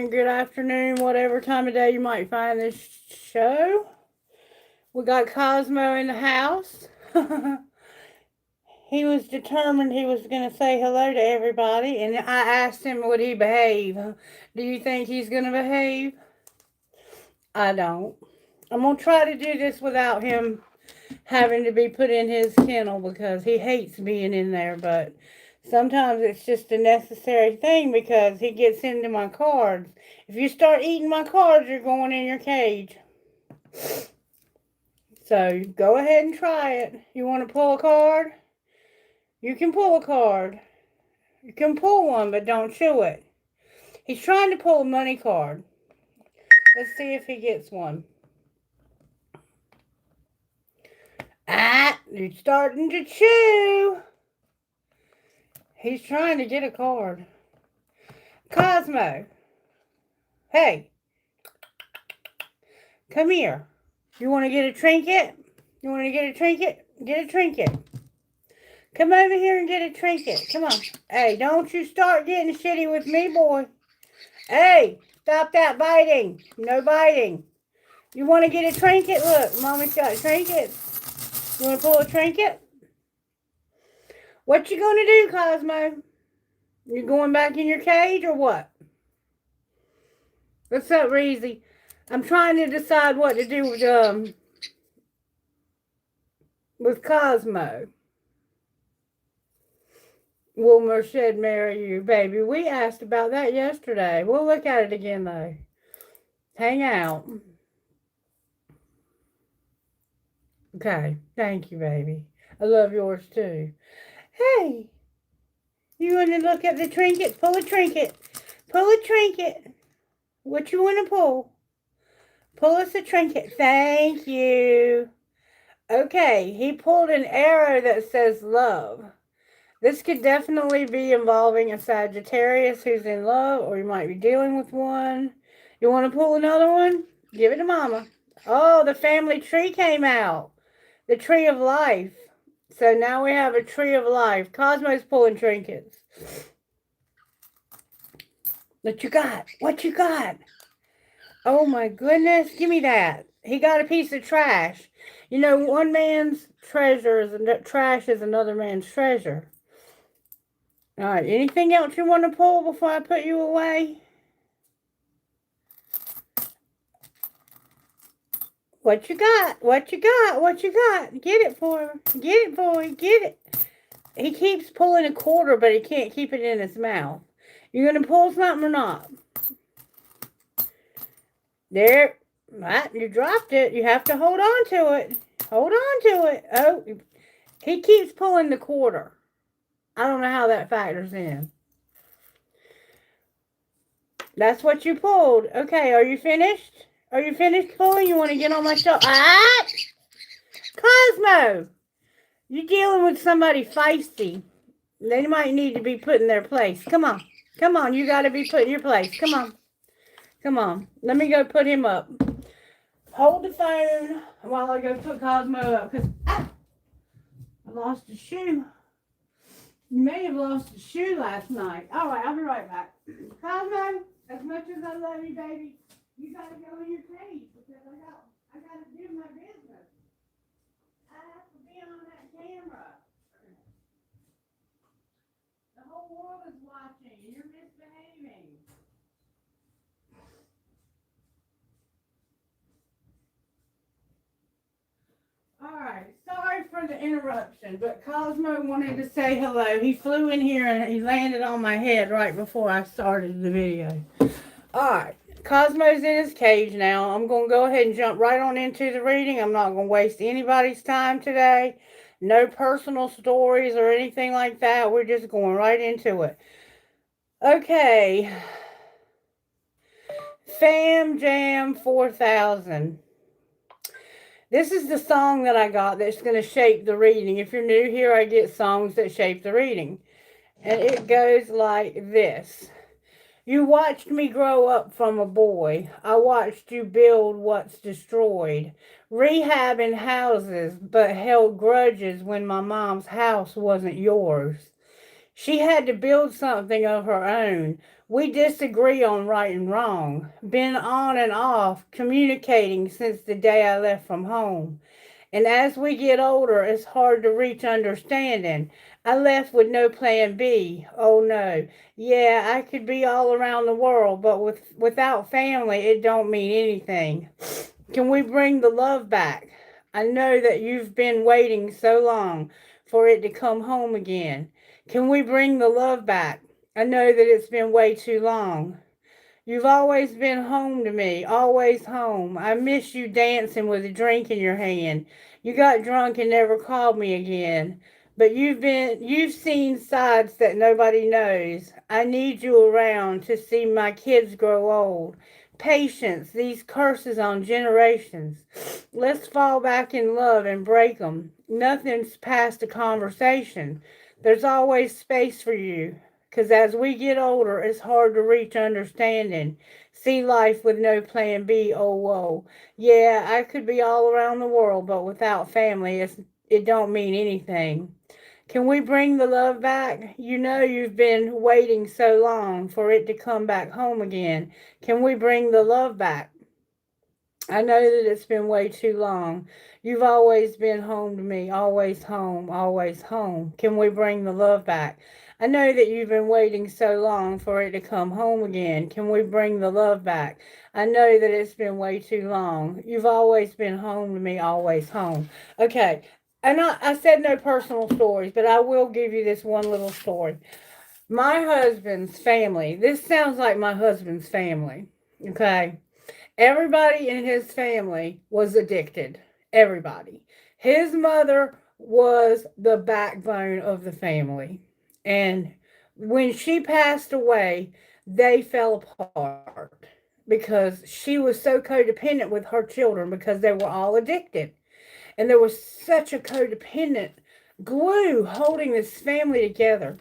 morning, good afternoon, whatever time of day you might find this show. We got Cosmo in the house. He was determined he was going to say hello to everybody, and I asked him, would he behave? Do you think he's going to behave? I don't. I'm going to try to do this without him having to be put in his kennel because he hates being in there, but sometimes it's just a necessary thing because he gets into my cards. If you start eating my cards, you're going in your cage. So go ahead and try it. You want to pull a card? You can pull a card. You can pull one, but don't chew it. He's trying to pull a money card. Let's see if he gets one. You're starting to chew. He's trying to get a card. Cosmo. Hey. Come here. You want to get a trinket? You want to get a trinket? Get a trinket. Come over here and get a trinket. Come on. Hey, don't you start getting shitty with me, boy. Hey, stop that biting. No biting. You want to get a trinket? Look, Mommy's got trinkets. You want to pull a trinket? What you going to do, Cosmo? You going back in your cage or what? What's up, Reezy? I'm trying to decide what to do with Cosmo. Will Merced marry you, baby? We asked about that yesterday. We'll look at it again, though. Hang out. Okay. Thank you, baby. I love yours, too. Hey. You want to look at the trinket? Pull a trinket. Pull a trinket. What you want to pull? Pull us a trinket. Thank you. Okay. He pulled an arrow that says love. This could definitely be involving a Sagittarius who's in love, or you might be dealing with one. You want to pull another one? Give it to Mama. Oh, the family tree came out. The tree of life. So now we have a tree of life. Cosmo's pulling trinkets. What you got? What you got? Oh my goodness. Give me that. He got a piece of trash. You know, one man's treasure is trash is another man's treasure. All right, anything else you want to pull before I put you away? What you got? What you got? What you got? Get it for him. Get it, boy. Get it. He keeps pulling a quarter, but he can't keep it in his mouth. You going to pull something or not? There. You dropped it. You have to hold on to it. Hold on to it. Oh, he keeps pulling the quarter. I don't know how that factors in. That's what you pulled. Okay, are you finished? Are you finished pulling? You want to get on my shoulder? Ah! Cosmo! You're dealing with somebody feisty. They might need to be put in their place. Come on. Come on, you got to be put in your place. Come on. Come on. Let me go put him up. Hold the phone while I go put Cosmo up. Because I lost a shoe. You may have lost a shoe last night. All right, I'll be right back. Cosmo, as much as I love you, baby, you got to go in your cage because I got to do my business. I have to be on that camera. The whole world is watching and you're misbehaving. Alright, sorry for the interruption, but Cosmo wanted to say hello. He flew in here and he landed on my head right before I started the video. Alright, Cosmo's in his cage now. I'm going to go ahead and jump right on into the reading. I'm not going to waste anybody's time today. No personal stories or anything like that. We're just going right into it. Okay. Fam Jam 4000. This is the song that I got that's going to shape the reading. If you're new here, I get songs that shape the reading. And it goes like this. You watched me grow up from a boy. I watched you build what's destroyed. Rehabbing houses, but held grudges when my mom's house wasn't yours. She had to build something of her own. We disagree on right and wrong. Been on and off communicating since the day I left from home. And as we get older, it's hard to reach understanding. I left with no plan B. Oh no. Yeah, I could be all around the world, but without family, it don't mean anything. Can we bring the love back? I know that you've been waiting so long for it to come home again. Can we bring the love back? I know that it's been way too long. You've always been home to me, always home. I miss you dancing with a drink in your hand. You got drunk and never called me again. But you've seen sides that nobody knows. I need you around to see my kids grow old. Patience, these curses on generations. Let's fall back in love and break them. Nothing's past a conversation. There's always space for you. Because as we get older, it's hard to reach understanding. See life with no plan B, oh whoa. Yeah, I could be all around the world, but without family, it don't mean anything. Can we bring the love back? You know you've been waiting so long for it to come back home again. Can we bring the love back? I know that it's been way too long. You've always been home to me, always home, always home. Can we bring the love back? I know that you've been waiting so long for it to come home again. Can we bring the love back? I know that it's been way too long. You've always been home to me, always home. Okay, and I said no personal stories, but I will give you this one little story. My husband's family, this sounds like my husband's family, okay? Everybody in his family was addicted. Everybody. His mother was the backbone of the family. And when she passed away, they fell apart because she was so codependent with her children because they were all addicted. And there was such a codependent glue holding this family together.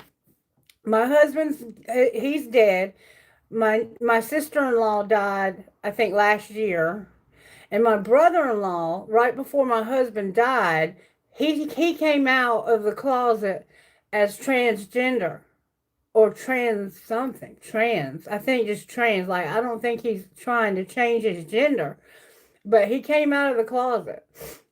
My husband's, he's dead. My sister-in-law died, I think, last year. And my brother-in-law, right before my husband died, he came out of the closet as transgender or trans something. Trans. I think just trans. Like, I don't think he's trying to change his gender. But he came out of the closet.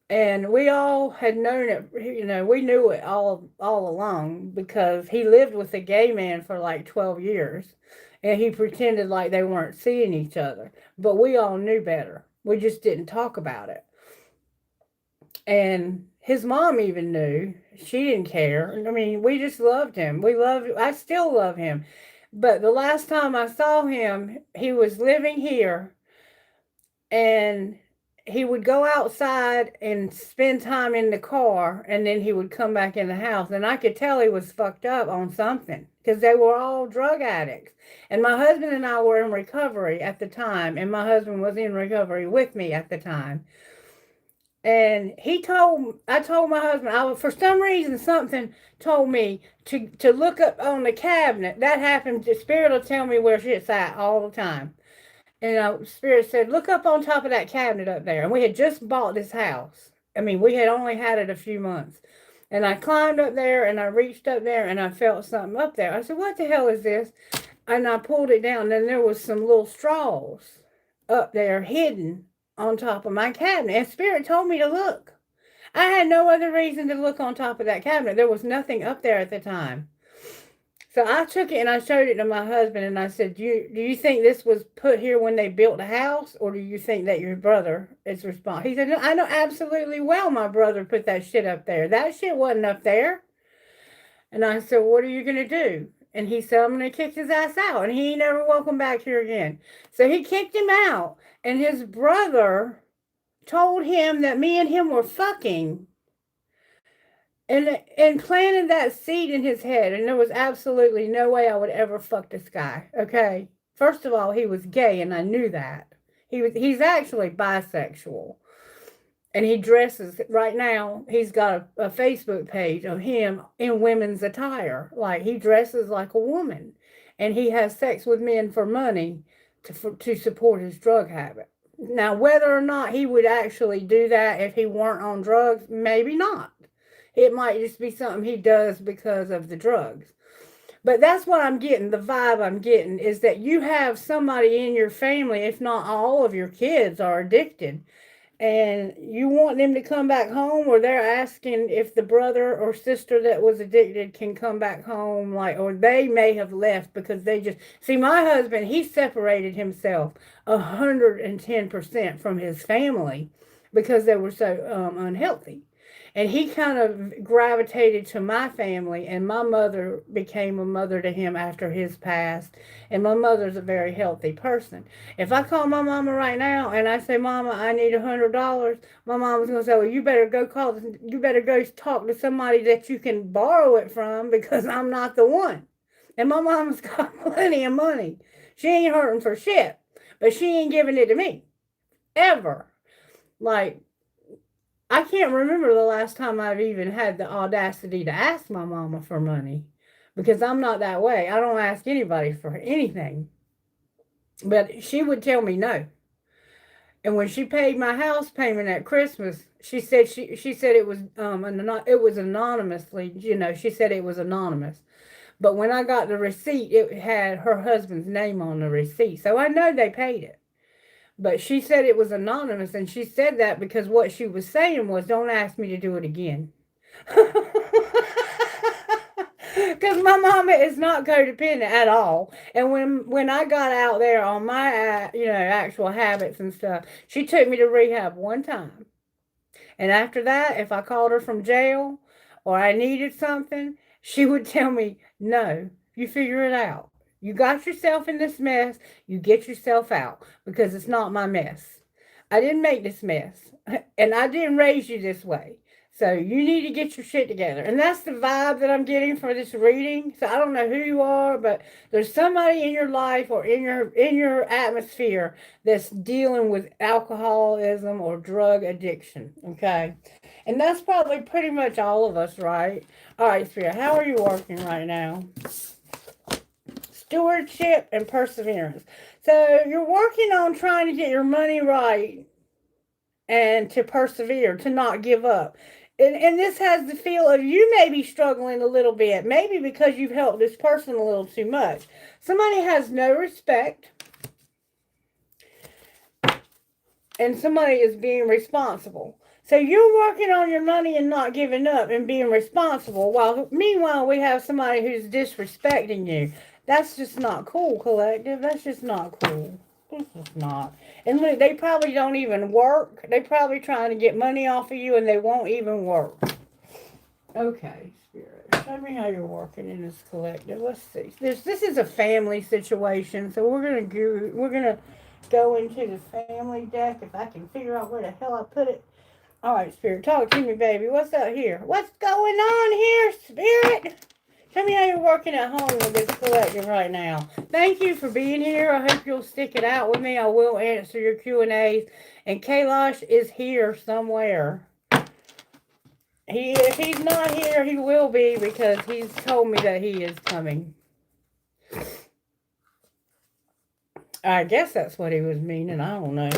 And we all had known it, we knew it all along because he lived with a gay man for like 12 years. And he pretended like they weren't seeing each other. But we all knew better. We just didn't talk about it. And his mom even knew. She didn't care. I mean, we just loved him. I still love him. But the last time I saw him, he was living here. And he would go outside and spend time in the car, and then he would come back in the house. And I could tell he was fucked up on something because they were all drug addicts. And my husband and I were in recovery at the time, and my husband was in recovery with me at the time. And I told my husband, for some reason, something told me to look up on the cabinet. That happened. The Spirit will tell me where shit's at all the time. And Spirit said, look up on top of that cabinet up there. And we had just bought this house. I mean, we had only had it a few months. And I climbed up there and I reached up there and I felt something up there. I said, what the hell is this? And I pulled it down and there was some little straws up there hidden on top of my cabinet. And Spirit told me to look. I had no other reason to look on top of that cabinet. There was nothing up there at the time. So I took it and I showed it to my husband and I said, do you think this was put here when they built the house, or do you think that your brother is responsible? He said, no, I know absolutely well my brother put that shit up there. That shit wasn't up there. And I said, what are you going to do? And he said, I'm going to kick his ass out. And he ain't never welcome back here again. So he kicked him out. And his brother told him that me and him were fucking. And planted that seed in his head. And there was absolutely no way I would ever fuck this guy. Okay? First of all, he was gay, and I knew that. He's actually bisexual. And he dresses, right now, he's got a Facebook page of him in women's attire. Like, he dresses like a woman. And he has sex with men for money to support his drug habit. Now, whether or not he would actually do that if he weren't on drugs, maybe not. It might just be something he does because of the drugs. But that's what I'm getting. The vibe I'm getting is that you have somebody in your family, if not all of your kids, are addicted. And you want them to come back home, or they're asking if the brother or sister that was addicted can come back home, like, or they may have left because they just see my husband, he separated himself 110% from his family because they were so unhealthy. And he kind of gravitated to my family, and my mother became a mother to him after his passed. And my mother's a very healthy person. If I call my mama right now and I say, Mama, I need $100, my mama's gonna say, well, you better go talk to somebody that you can borrow it from because I'm not the one. And my mama's got plenty of money. She ain't hurting for shit, but she ain't giving it to me ever. Like, I can't remember the last time I've even had the audacity to ask my mama for money because I'm not that way. I don't ask anybody for anything. But she would tell me no. And when she paid my house payment at Christmas, she said it was it was anonymously, she said it was anonymous. But when I got the receipt, it had her husband's name on the receipt. So I know they paid it. But she said it was anonymous, and she said that because what she was saying was, don't ask me to do it again. Because my mama is not codependent at all. And when I got out there on my, actual habits and stuff, she took me to rehab one time. And after that, if I called her from jail or I needed something, she would tell me, no, you figure it out. You got yourself in this mess, you get yourself out because it's not my mess. I didn't make this mess, and I didn't raise you this way. So you need to get your shit together. And that's the vibe that I'm getting for this reading. So I don't know who you are, but there's somebody in your life or in your atmosphere that's dealing with alcoholism or drug addiction. Okay. And that's probably pretty much all of us, right? All right, Spirit, how are you working right now? Stewardship and perseverance. So you're working on trying to get your money right and to persevere, to not give up. And this has the feel of you may be struggling a little bit, maybe because you've helped this person a little too much. Somebody has no respect, and somebody is being responsible. So you're working on your money and not giving up and being responsible, while meanwhile we have somebody who's disrespecting you. That's just not cool, collective. That's just not cool. This is not. And look, they probably don't even work. They probably trying to get money off of you and they won't even work. Okay, Spirit. Show me how you're working in this collective. Let's see. This is a family situation, so we're gonna go into the family deck if I can figure out where the hell I put it. All right, Spirit, talk to me, baby. What's up here? What's going on here, Spirit? Tell me how you're working at home with this collective right now. Thank you for being here. I hope you'll stick it out with me. I will answer your Q&As. And Kailash is here somewhere. If he's not here, he will be because he's told me that he is coming. I guess that's what he was meaning. I don't know.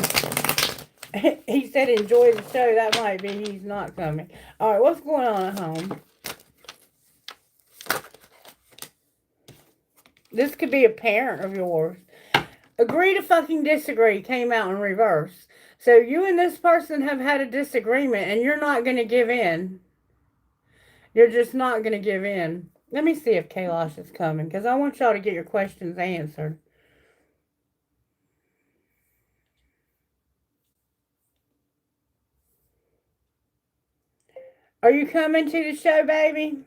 He said enjoy the show. That might be he's not coming. All right, what's going on at home? This could be a parent of yours. Agree to fucking disagree came out in reverse. So you and this person have had a disagreement and you're not going to give in. You're just not going to give in. Let me see if Kailash is coming because I want y'all to get your questions answered. Are you coming to the show, baby?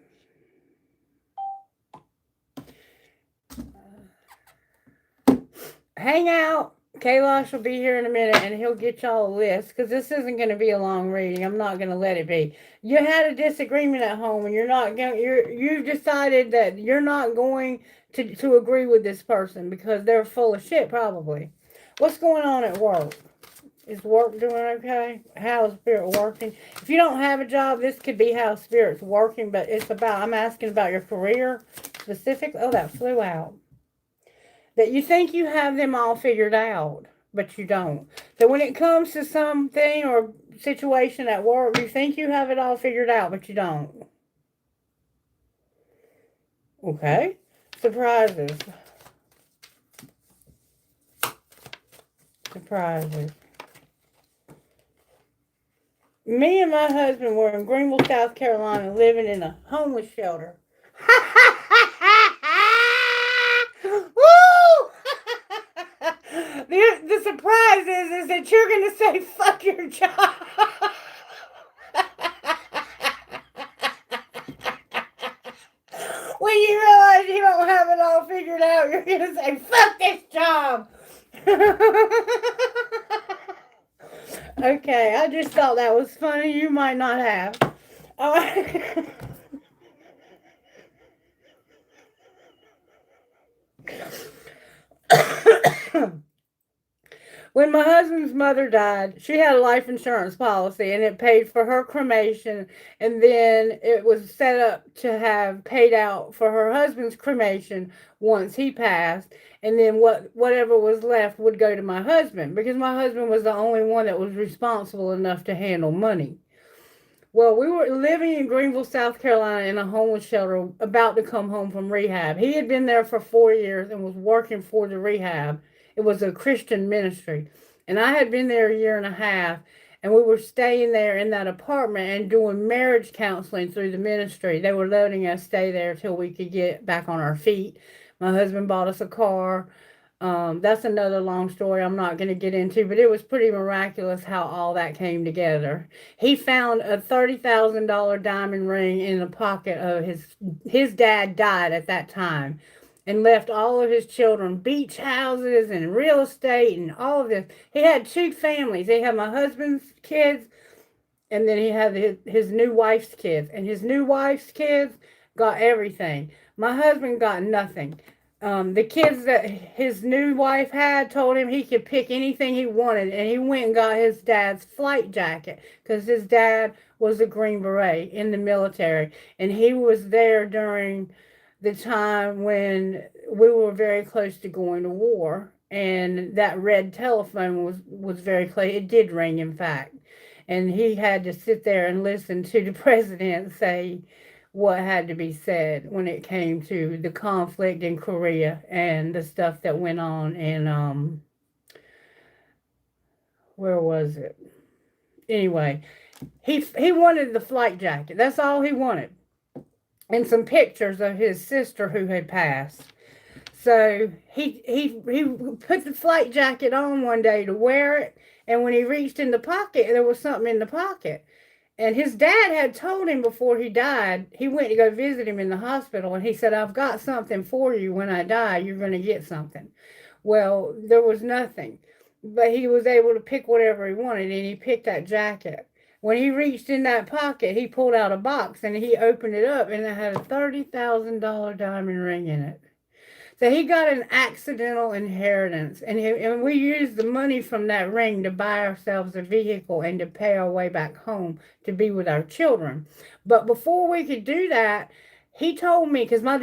Hang out. Kailash will be here in a minute and he'll get y'all a list because this isn't going to be a long reading. I'm not going to let it be. You had a disagreement at home and you've decided that you're not going to agree with this person because they're full of shit probably. What's going on at work? Is work doing okay? How is Spirit working? If you don't have a job, this could be how Spirit's working, but I'm asking about your career specifically. Oh, that flew out. That you think you have them all figured out, but you don't. So when it comes to something or situation at work, you think you have it all figured out, but you don't. Okay. Surprises. Surprises. Me and my husband were in Greenville, South Carolina, living in a homeless shelter. Woo! The surprise is that you're going to say, fuck your job. When you realize you don't have it all figured out, you're going to say, fuck this job. Okay, I just thought that was funny. You might not have. When my husband's mother died, she had a life insurance policy and it paid for her cremation, and then it was set up to have paid out for her husband's cremation once he passed, and then whatever was left would go to my husband, because my husband was the only one that was responsible enough to handle money. Well, we were living in Greenville, South Carolina in a homeless shelter, about to come home from rehab. He had been there for 4 years and was working for the rehab. It was a Christian ministry. And I had been there a year and a half, and we were staying there in that apartment and doing marriage counseling through the ministry. They were letting us stay there till we could get back on our feet. My husband bought us a car. That's another long story I'm not going to get into, but it was pretty miraculous how all that came together. He found a $30,000 diamond ring in the pocket of his dad died at that time, and left all of his children beach houses and real estate and all of this. He had two families. He had my husband's kids, and then he had his new wife's kids. And his new wife's kids got everything. My husband got nothing. The kids that his new wife had told him he could pick anything he wanted, and he went and got his dad's flight jacket, because his dad was a Green Beret in the military, and he was there during the time when we were very close to going to war, and that red telephone was very close. It did ring, in fact, and he had to sit there and listen to the president say what had to be said when it came to the conflict in Korea and the stuff that went on in where was it? Anyway, he wanted the flight jacket. That's all he wanted. And some pictures of his sister who had passed. So he put the flight jacket on one day to wear it, and when he reached in the pocket, there was something in the pocket. And his dad had told him before he died, he went to go visit him in the hospital, and he said, I've got something for you. When I die, you're going to get something. Well, there was nothing, but he was able to pick whatever he wanted, and he picked that jacket. When he reached in that pocket, he pulled out a box, and he opened it up, and it had a $30,000 diamond ring in it. So he got an accidental inheritance, and we used the money from that ring to buy ourselves a vehicle and to pay our way back home to be with our children. But before we could do that, he told me, because my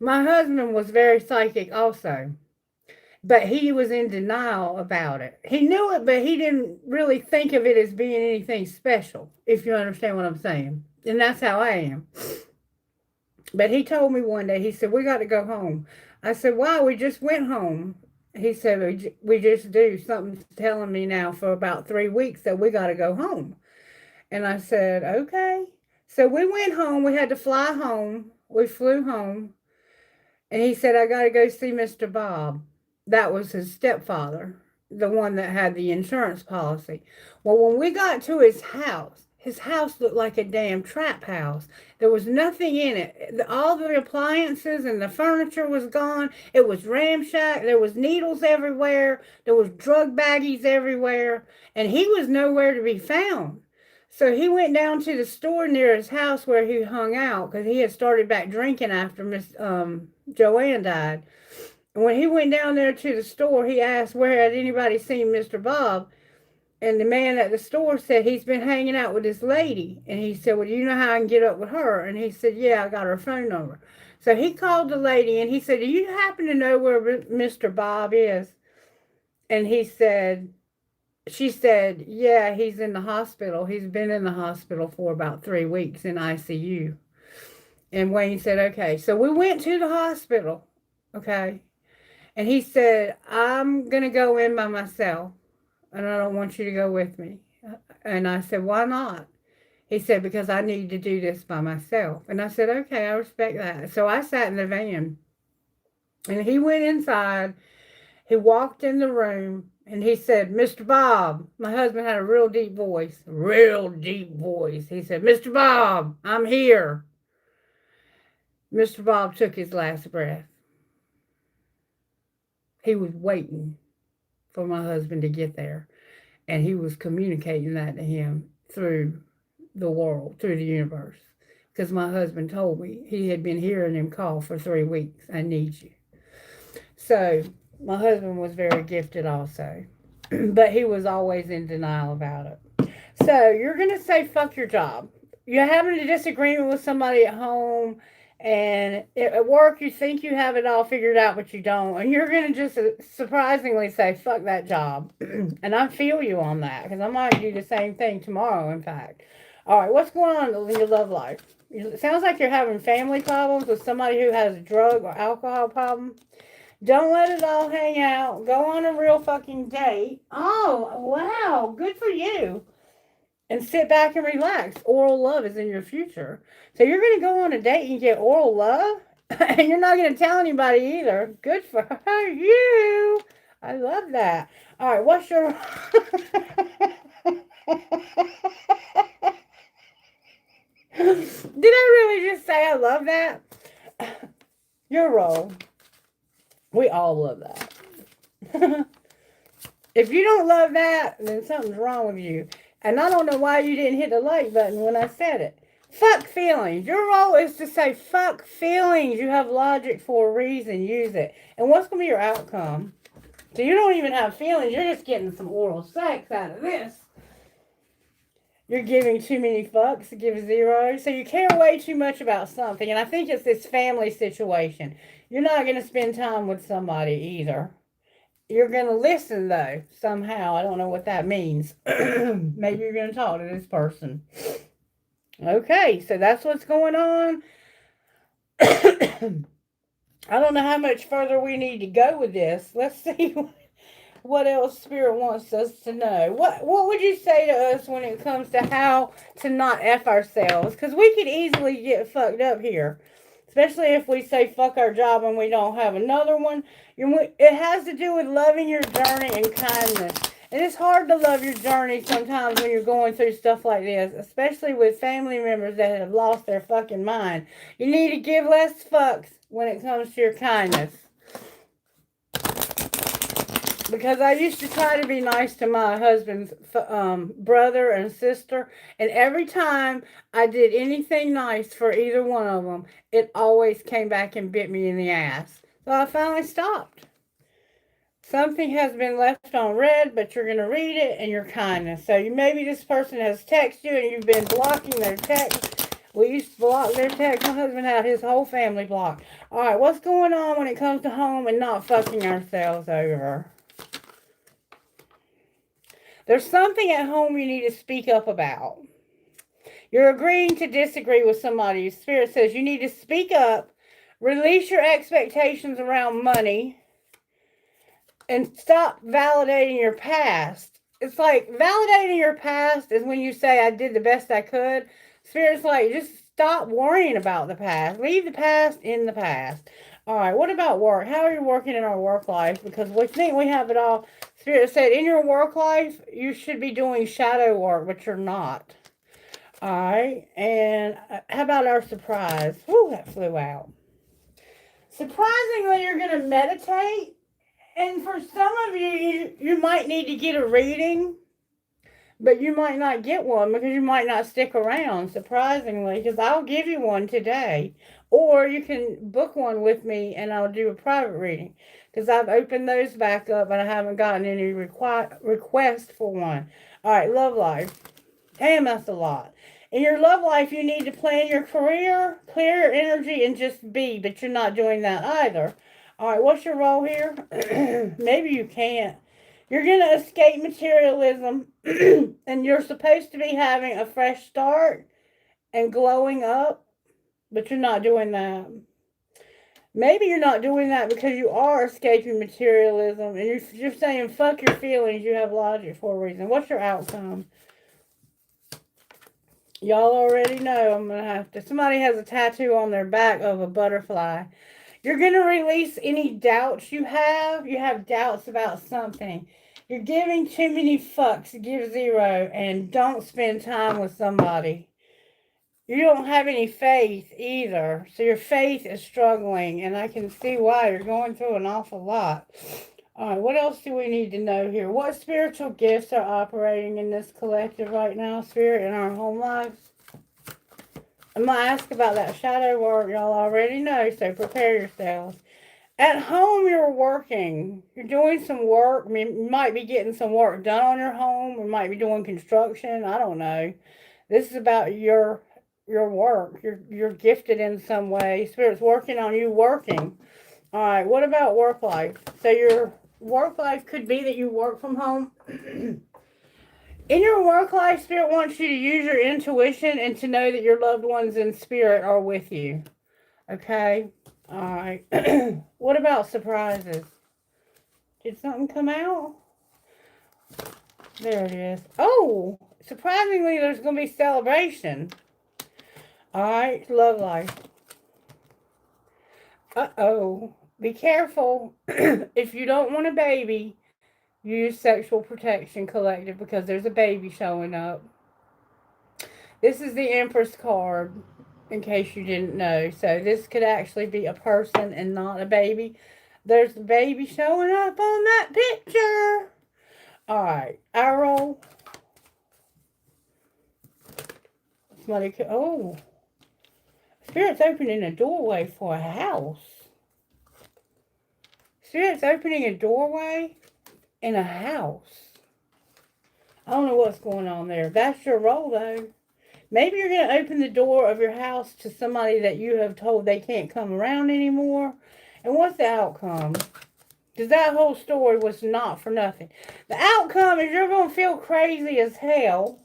husband was very psychic also, but he was in denial about it. He knew it, but he didn't really think of it as being anything special, if you understand what I'm saying. And that's how I am. But he told me one day, he said, we got to go home. I said, why? We just went home. He said, we just do. Something's telling me now for about 3 weeks that we got to go home. And I said, okay. So we went home. We had to fly home. We flew home. And he said, I got to go see Mr. Bob. That was his stepfather, the one that had the insurance policy. Well, when we got to his house looked like a damn trap house. There was nothing in it. All the appliances and the furniture was gone. It was ramshackle. There was needles everywhere. There was drug baggies everywhere. And he was nowhere to be found. So he went down to the store near his house where he hung out, because he had started back drinking after Miss Joanne died. And when he went down there to the store, he asked where had anybody seen Mr. Bob. And the man at the store said, he's been hanging out with this lady. And he said, well, do you know how I can get up with her? And he said, yeah, I got her phone number. So he called the lady and he said, do you happen to know where Mr. Bob is? And she said, yeah, he's in the hospital. He's been in the hospital for about 3 weeks in ICU. And Wayne said, okay. So we went to the hospital, okay? And he said, I'm going to go in by myself, and I don't want you to go with me. And I said, why not? He said, because I need to do this by myself. And I said, okay, I respect that. So I sat in the van, and he went inside. He walked in the room, and he said, Mr. Bob. My husband had a real deep voice. Real deep voice. He said, Mr. Bob, I'm here. Mr. Bob took his last breath. He was waiting for my husband to get there, and he was communicating that to him through the world, through the universe. Because my husband told me he had been hearing him call for 3 weeks, I need you. So my husband was very gifted also, but he was always in denial about it. So you're going to say, fuck your job. You're having a disagreement with somebody at home, and at work you think you have it all figured out, but you don't. And you're going to just surprisingly say, fuck that job. And I feel you on that, because I might do the same thing tomorrow, in fact. All right, what's going on in your love life? It sounds like you're having family problems with somebody who has a drug or alcohol problem. Don't let it all hang out. Go on a real fucking date. Oh, wow. Good for you. And sit back and relax. Oral love is in your future. So you're going to go on a date and get oral love? And you're not going to tell anybody either. Good for you. I love that. All right, what's your... Did I really just say I love that? Your role. We all love that. If you don't love that, then something's wrong with you. And I don't know why you didn't hit the like button when I said it. Fuck feelings. Your role is to say, fuck feelings. You have logic for a reason. Use it. And what's going to be your outcome? So you don't even have feelings. You're just getting some oral sex out of this. You're giving too many fucks to give 0. So you care way too much about something. And I think it's this family situation. You're not going to spend time with somebody either. You're going to listen, though, somehow. I don't know what that means. Maybe you're going to talk to this person. Okay, so that's what's going on. I don't know how much further we need to go with this. Let's see what else Spirit wants us to know. What would you say to us when it comes to how to not F ourselves? Because we could easily get fucked up here. Especially if we say fuck our job and we don't have another one. It has to do with loving your journey and kindness. And it's hard to love your journey sometimes when you're going through stuff like this. Especially with family members that have lost their fucking mind. You need to give less fucks when it comes to your kindness. Because I used to try to be nice to my husband's brother and sister. And every time I did anything nice for either one of them, it always came back and bit me in the ass. So I finally stopped. Something has been left on read, but you're going to read it and your kindness. So maybe this person has texted you and you've been blocking their text. We used to block their text. My husband had his whole family blocked. All right, what's going on when it comes to home and not fucking ourselves over? There's something at home you need to speak up about. You're agreeing to disagree with somebody. Your spirit says you need to speak up, release your expectations around money, and stop validating your past. It's like validating your past is when you say, I did the best I could. Spirit's like, just stop worrying about the past. Leave the past in the past. All right, what about work? How are you working in our work life? Because we think we have it all. Spirit said, in your work life, you should be doing shadow work, but you're not. All right, and how about our surprise? Whew, that flew out. Surprisingly, you're going to meditate. And for some of you, you might need to get a reading. But you might not get one because you might not stick around, surprisingly, because I'll give you one today. Or you can book one with me and I'll do a private reading. Because I've opened those back up and I haven't gotten any request for one. All right, love life. Damn, that's a lot. In your love life, you need to plan your career, clear your energy, and just be. But you're not doing that either. All right, what's your role here? Maybe you can't. You're going to escape materialism, and you're supposed to be having a fresh start and glowing up. But you're not doing that. Maybe you're not doing that because you are escaping materialism and you're saying, fuck your feelings, you have logic for a reason. What's your outcome? Y'all already know I'm going to have to. Somebody has a tattoo on their back of a butterfly. You're going to release any doubts you have. You have doubts about something. You're giving too many fucks. Give zero. And don't spend time with somebody. You don't have any faith either. So your faith is struggling. And I can see why. You're going through an awful lot. All right, what else do we need to know here? What spiritual gifts are operating in this collective right now, Spirit, in our home lives? I'm going to ask about that shadow work. Y'all already know, so prepare yourselves. At home, you're working. You're doing some work. I mean, you might be getting some work done on your home. You might be doing construction. I don't know. This is about your work. You're gifted in some way. Spirit's working on you working. All right, what about work life? So your work life could be that you work from home. In your work life, Spirit wants you to use your intuition and to know that your loved ones in spirit are with you. Okay? All right. What about surprises? Did something come out? There it is. Oh, surprisingly, there's going to be celebration. All right, love life. Uh-oh. Be careful. If you don't want a baby, use sexual protection collective because there's a baby showing up. This is the Empress card, in case you didn't know. So this could actually be a person and not a baby. There's a baby showing up on that picture. All right, I roll. Somebody could, oh. Spirit's opening a doorway for a house. Spirit's opening a doorway in a house. I don't know what's going on there. That's your roll, though. Maybe you're going to open the door of your house to somebody that you have told they can't come around anymore. And what's the outcome? Because that whole story was not for nothing. The outcome is you're going to feel crazy as hell.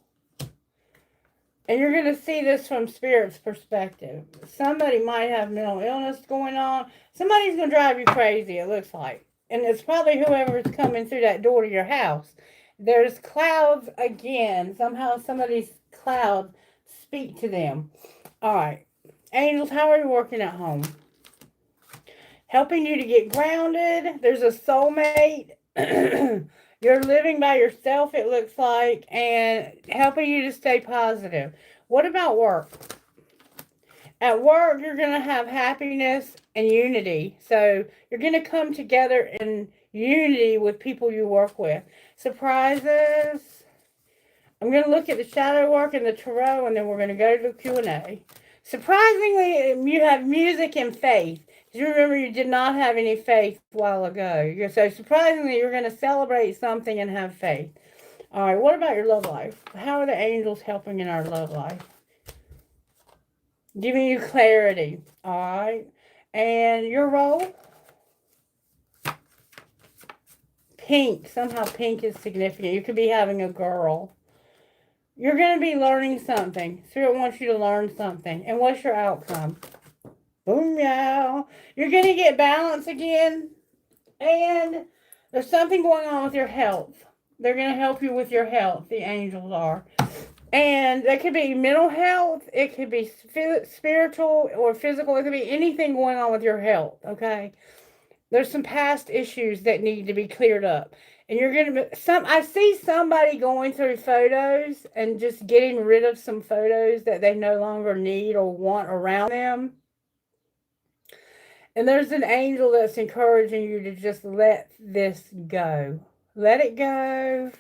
And you're going to see this from Spirit's perspective. Somebody might have mental illness going on. Somebody's going to drive you crazy, it looks like. And it's probably whoever's coming through that door to your house. There's clouds again. Somehow somebody's cloud speak to them. All right. Angels, how are you working at home? Helping you to get grounded. There's a soulmate. You're living by yourself, it looks like, and helping you to stay positive. What about work? At work, you're going to have happiness and unity. So you're going to come together in unity with people you work with. Surprises. I'm going to look at the shadow work and the tarot, and then we're going to go to the Q&A. Surprisingly, you have music and faith. You remember you did not have any faith a while ago. So surprisingly, you're going to celebrate something and have faith. All right, what about your love life? How are the angels helping in our love life? Giving you clarity. All right. And your role? Pink. Somehow pink is significant. You could be having a girl. You're going to be learning something. Spirit wants you to learn something. And what's your outcome? Boom, yow. You're going to get balance again. And there's something going on with your health. They're going to help you with your health. The angels are. And that could be mental health. It could be spiritual or physical. It could be anything going on with your health. Okay. There's some past issues that need to be cleared up. And you're going to be, I see somebody going through photos and just getting rid of some photos that they no longer need or want around them. And there's an angel that's encouraging you to just let this go. Let it go.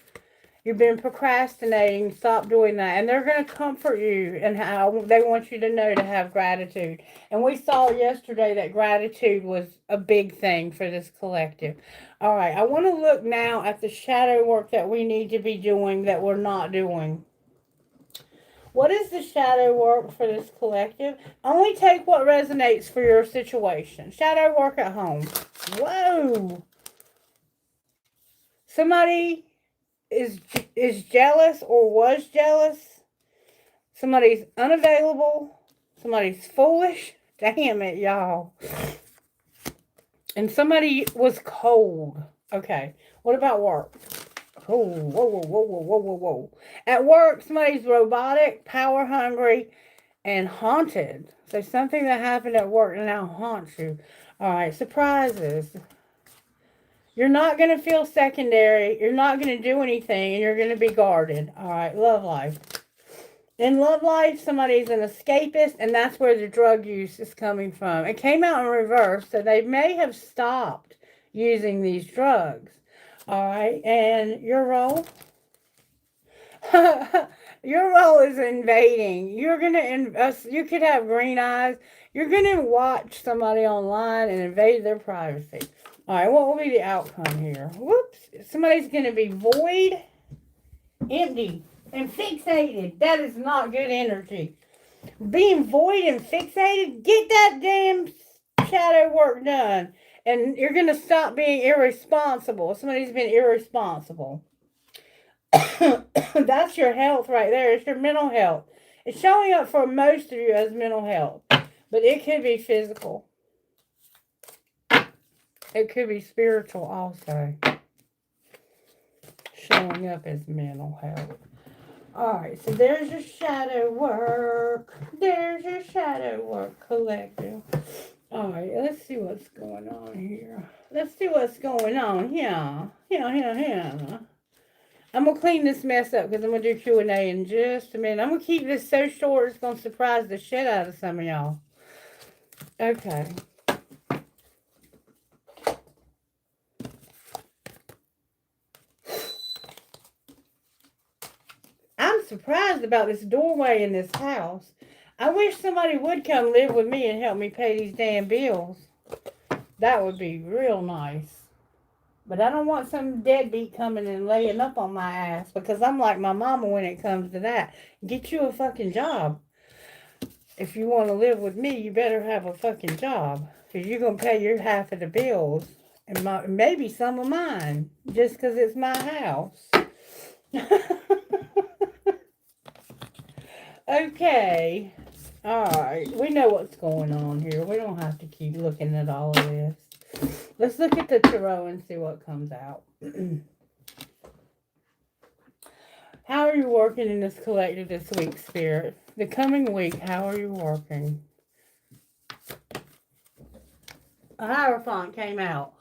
You've been procrastinating. Stop doing that. And they're going to comfort you and how they want you to know to have gratitude. And we saw yesterday that gratitude was a big thing for this collective. All right. I want to look now at the shadow work that we need to be doing that we're not doing. What is the shadow work for this collective? Only take what resonates for your situation. Shadow work at home. Whoa. Somebody is jealous or was jealous. Somebody's unavailable. Somebody's foolish. Damn it, y'all. And somebody was cold. Okay. What about work? Oh, whoa, whoa, whoa, whoa, whoa, whoa, whoa. At work, somebody's robotic, power hungry, and haunted. So something that happened at work now haunts you. All right, surprises. You're not going to feel secondary. You're not going to do anything, and you're going to be guarded. All right, love life. In love life, somebody's an escapist, and that's where the drug use is coming from. It came out in reverse, so they may have stopped using these drugs. All right, and your role? Your role is invading. You're going to, you could have green eyes. You're going to watch somebody online and invade their privacy. All right, what will be the outcome here? Whoops. Somebody's going to be void, empty, and fixated. That is not good energy. Being void and fixated, get that damn shadow work done. And you're going to stop being irresponsible. Somebody's been irresponsible. That's your health right there. It's your mental health. It's showing up for most of you as mental health. But it could be physical. It could be spiritual also. Showing up as mental health. Alright, so there's your shadow work. There's your shadow work collective. Alright, let's see what's going on here. Let's see what's going on here. Here. I'm going to clean this mess up because I'm going to do Q&A in just a minute. I'm going to keep this so short it's going to surprise the shit out of some of y'all. Okay. I'm surprised about this doorway in this house. I wish somebody would come live with me and help me pay these damn bills. That would be real nice. But I don't want some deadbeat coming and laying up on my ass because I'm like my mama when it comes to that. Get you a fucking job. If you want to live with me, you better have a fucking job. Because you're going to pay your half of the bills. And maybe some of mine. Just because it's my house. Okay. Alright. We know what's going on here. We don't have to keep looking at all of this. Let's look at the tarot and see what comes out. How are you working in this collective this week, Spirit? The coming week, how are you working? A Hierophant came out.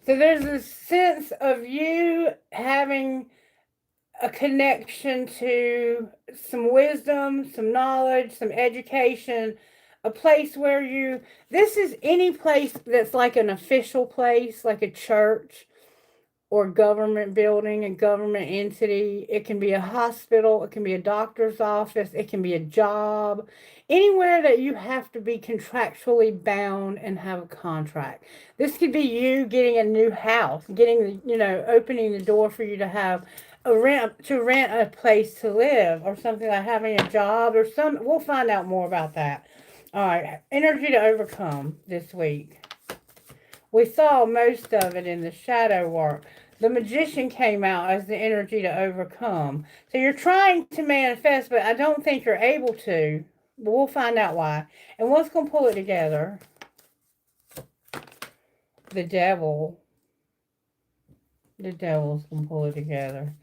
So there's a sense of you having a connection to some wisdom, some knowledge, some education, a place where you, this is any place that's like an official place, like a church or government building, a government entity. It can be a hospital, it can be a doctor's office, it can be a job, anywhere that you have to be contractually bound and have a contract. This could be you getting a new house, getting, opening the door for you to have rent a place to live or something, like having a job or we'll find out more about that. All right, energy to overcome this week. We saw most of it in the shadow work. The Magician came out as the energy to overcome. So you're trying to manifest, but I don't think you're able to. But we'll find out why. And what's going to pull it together? The Devil. The Devil's going to pull it together.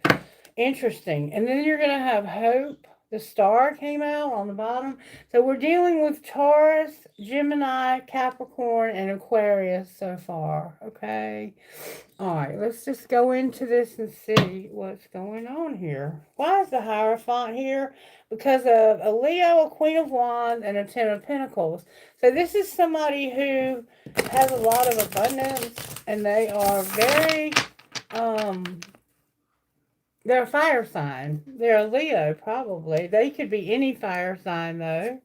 Interesting. And then you're going to have Hope. The Star came out on the bottom. So we're dealing with Taurus, Gemini, Capricorn, and Aquarius so far. Okay. All right. Let's just go into this and see what's going on here. Why is the Hierophant here? Because of a Leo, a Queen of Wands, and a Ten of Pentacles. So this is somebody who has a lot of abundance. And they are very... they're a fire sign. They're a Leo, probably. They could be any fire sign, though.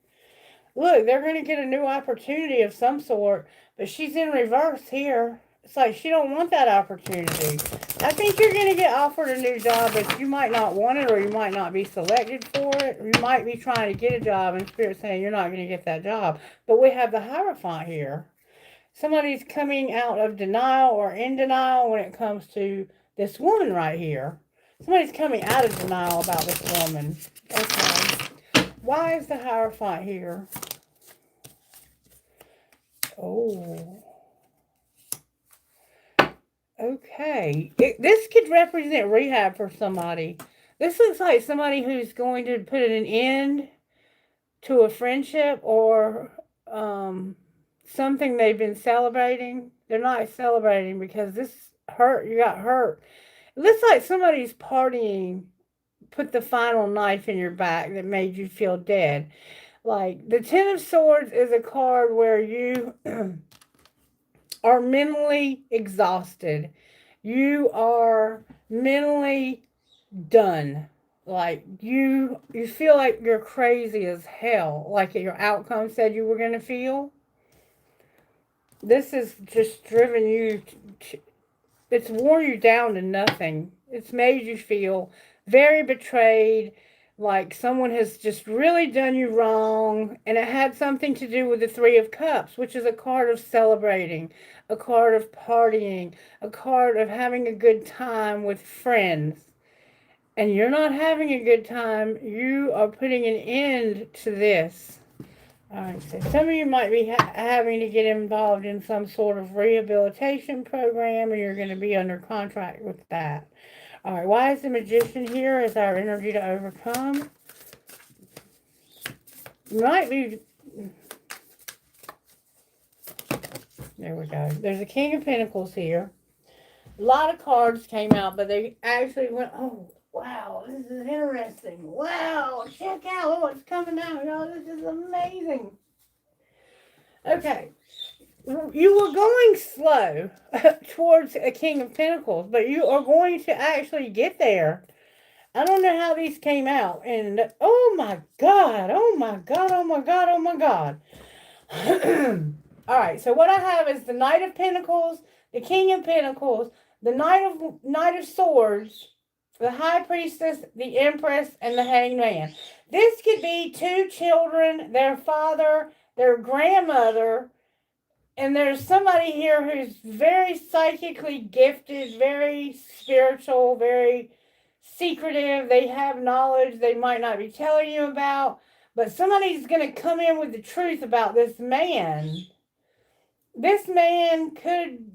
Look, they're going to get a new opportunity of some sort, but she's in reverse here. It's like she don't want that opportunity. I think you're going to get offered a new job, but you might not want it, or you might not be selected for it. Or you might be trying to get a job, and Spirit's saying you're not going to get that job. But we have the Hierophant here. Somebody's coming out of denial or in denial when it comes to this woman right here. Somebody's coming out of denial about this woman. Okay. Why is the Hierophant here? Oh. Okay. This could represent rehab for somebody. This looks like somebody who's going to put an end to a friendship or something they've been celebrating. They're not celebrating because this hurt. You got hurt. It looks like somebody's partying put the final knife in your back that made you feel dead. Like the Ten of Swords is a card where you are mentally exhausted. You are mentally done. Like you feel like you're crazy as hell, like your outcome said you were going to feel. This has just driven you it's worn you down to nothing. It's made you feel very betrayed, like someone has just really done you wrong, and it had something to do with the Three of Cups, which is a card of celebrating, a card of partying, a card of having a good time with friends. And you're not having a good time. You are putting an end to this. All right, so some of you might be having to get involved in some sort of rehabilitation program, and you're going to be under contract with that. All right, why is the Magician here as our energy to overcome? You might be... There we go. There's a King of Pentacles here. A lot of cards came out, but they actually went... Oh, wow, this is interesting. Wow, check out what's coming out, y'all. This is amazing. Okay. You were going slow towards a King of Pentacles, but you are going to actually get there. I don't know how these came out. And, oh my God, oh my God, oh my God, oh my God. All right, so what I have is the Knight of Pentacles, the King of Pentacles, the Knight of Swords, the High Priestess, the Empress, and the Hanged Man. This could be two children, their father, their grandmother, and there's somebody here who's very psychically gifted, very spiritual, very secretive. They have knowledge they might not be telling you about, but somebody's going to come in with the truth about this man. This man could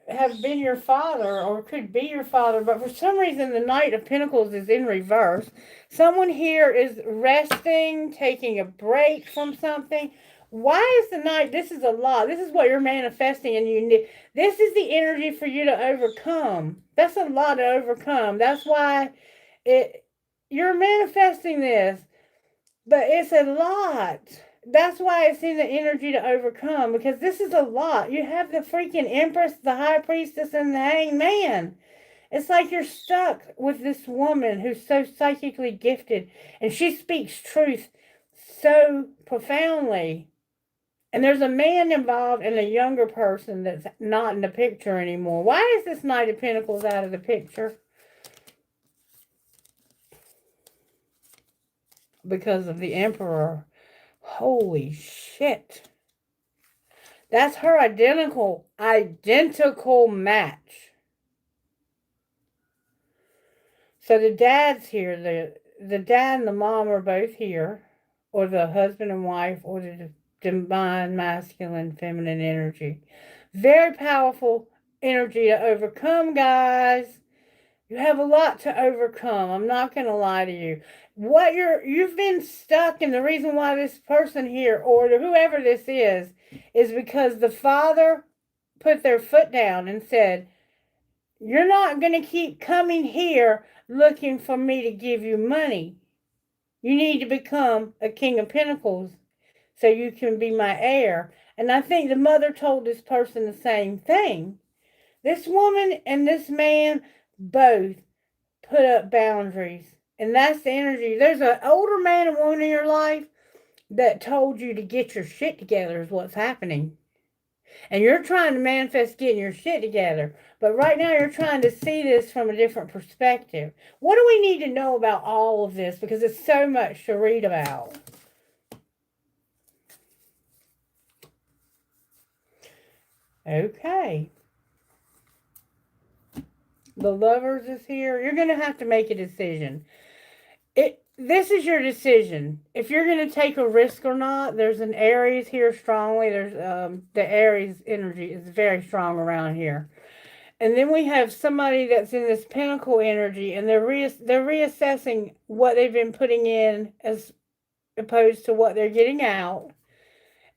have been your father or could be your father, but for some reason the Knight of Pentacles is in reverse. Someone here is resting, taking a break from something. Why is the Knight? This is a lot. This is what you're manifesting, and you need. This is the energy for you to overcome. That's a lot to overcome. That's why you're manifesting this, but it's a lot. That's why it's in the energy to overcome, because this is a lot. You have the freaking Empress, the High Priestess, and the Hanged Man. It's like you're stuck with this woman who's so psychically gifted, and she speaks truth so profoundly. And there's a man involved and a younger person that's not in the picture anymore. Why is this Knight of Pentacles out of the picture? Because of the Emperor. Holy shit. That's her identical match. So the dad's here. The dad and the mom are both here. Or the husband and wife, or the divine masculine feminine energy. Very powerful energy to overcome, guys. You have a lot to overcome. I'm not going to lie to you. You've been stuck, and the reason why this person here, or whoever this is because the father put their foot down and said, you're not going to keep coming here looking for me to give you money. You need to become a King of Pentacles so you can be my heir. And I think the mother told this person the same thing. This woman and this man both put up boundaries. And that's the energy. There's an older man and woman in your life that told you to get your shit together is what's happening. And you're trying to manifest getting your shit together. But right now you're trying to see this from a different perspective. What do we need to know about all of this? Because it's so much to read about. Okay. The Lovers is here. You're going to have to make a decision. this is your decision. If you're going to take a risk or not, there's an Aries here strongly. There's the Aries energy is very strong around here. And then we have somebody that's in this Pentacle energy, and they're reassessing what they've been putting in as opposed to what they're getting out.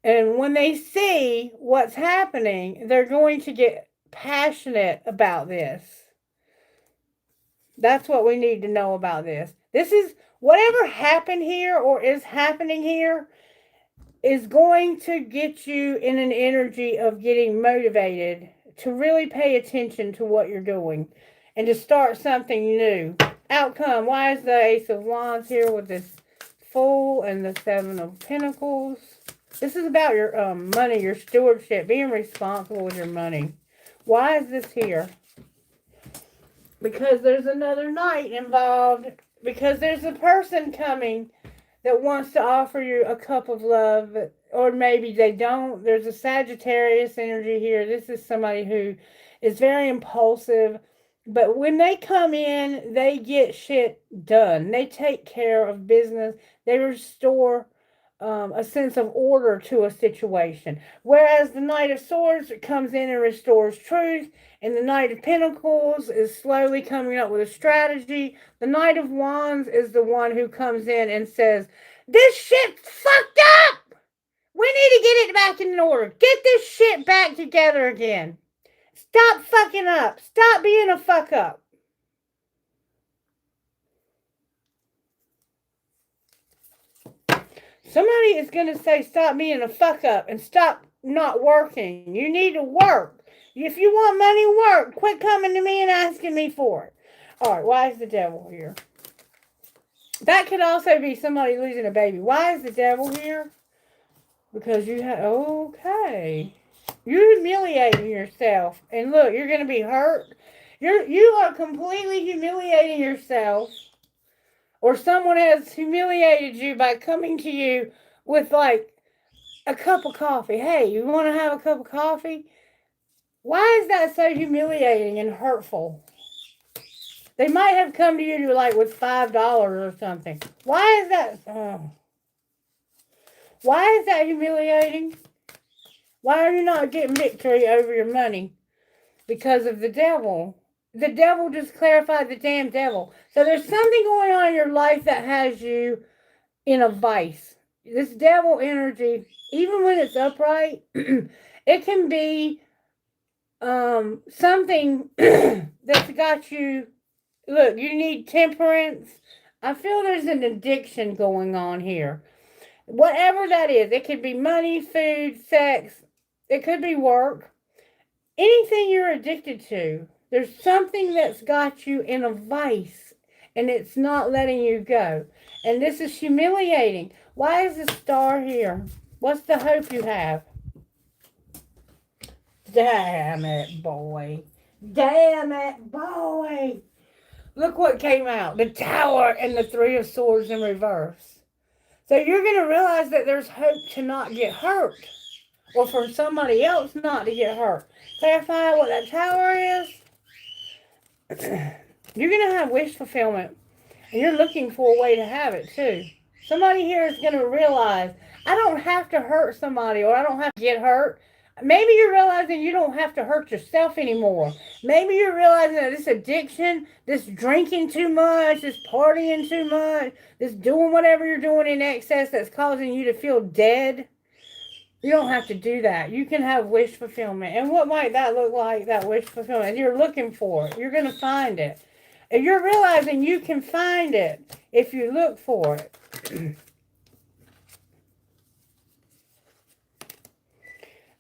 And when they see what's happening, they're going to get passionate about this. That's what we need to know about this. This is whatever happened here or is happening here is going to get you in an energy of getting motivated to really pay attention to what you're doing and to start something new. Outcome. Why is the Ace of Wands here with this Fool and the Seven of Pentacles? This is about your money, your stewardship, being responsible with your money. Why is this here? Because there's another Knight involved. Because there's a person coming that wants to offer you a cup of love, or maybe they don't. There's a Sagittarius energy here. This is somebody who is very impulsive, but when they come in, they get shit done. They take care of business. They restore a sense of order to a situation. Whereas the Knight of Swords comes in and restores truth, and the Knight of Pentacles is slowly coming up with a strategy. The Knight of Wands is the one who comes in and says, this shit fucked up! We need to get it back in order. Get this shit back together again. Stop fucking up. Stop being a fuck up. Somebody is going to say, stop being a fuck up and stop not working. You need to work. If you want money, work. Quit coming to me and asking me for it. All right, why is the Devil here? That could also be somebody losing a baby. Why is the Devil here? Because you have, okay. You're humiliating yourself. And look, you're going to be hurt. You are completely humiliating yourself. Or someone has humiliated you by coming to you with like a cup of coffee. Hey, you want to have a cup of coffee? Why is that so humiliating and hurtful? They might have come to you like with $5 or something. Why is that? Why is that humiliating? Why are you not getting victory over your money? Because of the Devil. The Devil just clarified the damn Devil. So there's something going on in your life that has you in a vice. This Devil energy, even when it's upright, it can be something that's got you. Look, you need temperance. I feel there's an addiction going on here. Whatever that is, it could be money, food, sex. It could be work. Anything you're addicted to. There's something that's got you in a vice, and it's not letting you go. And this is humiliating. Why is the Star here? What's the hope you have? Damn it, boy. Damn it, boy. Look what came out. The Tower and the Three of Swords in reverse. So you're going to realize that there's hope to not get hurt. Or for somebody else not to get hurt. Clarify what that Tower is. You're going to have wish fulfillment. And you're looking for a way to have it too. Somebody here is going to realize, I don't have to hurt somebody, or I don't have to get hurt. Maybe you're realizing you don't have to hurt yourself anymore. Maybe you're realizing that this addiction, this drinking too much, this partying too much, this doing whatever you're doing in excess that's causing you to feel dead. You don't have to do that. You can have wish fulfillment. And what might that look like, that wish fulfillment? You're looking for it. You're going to find it. And you're realizing you can find it if you look for it.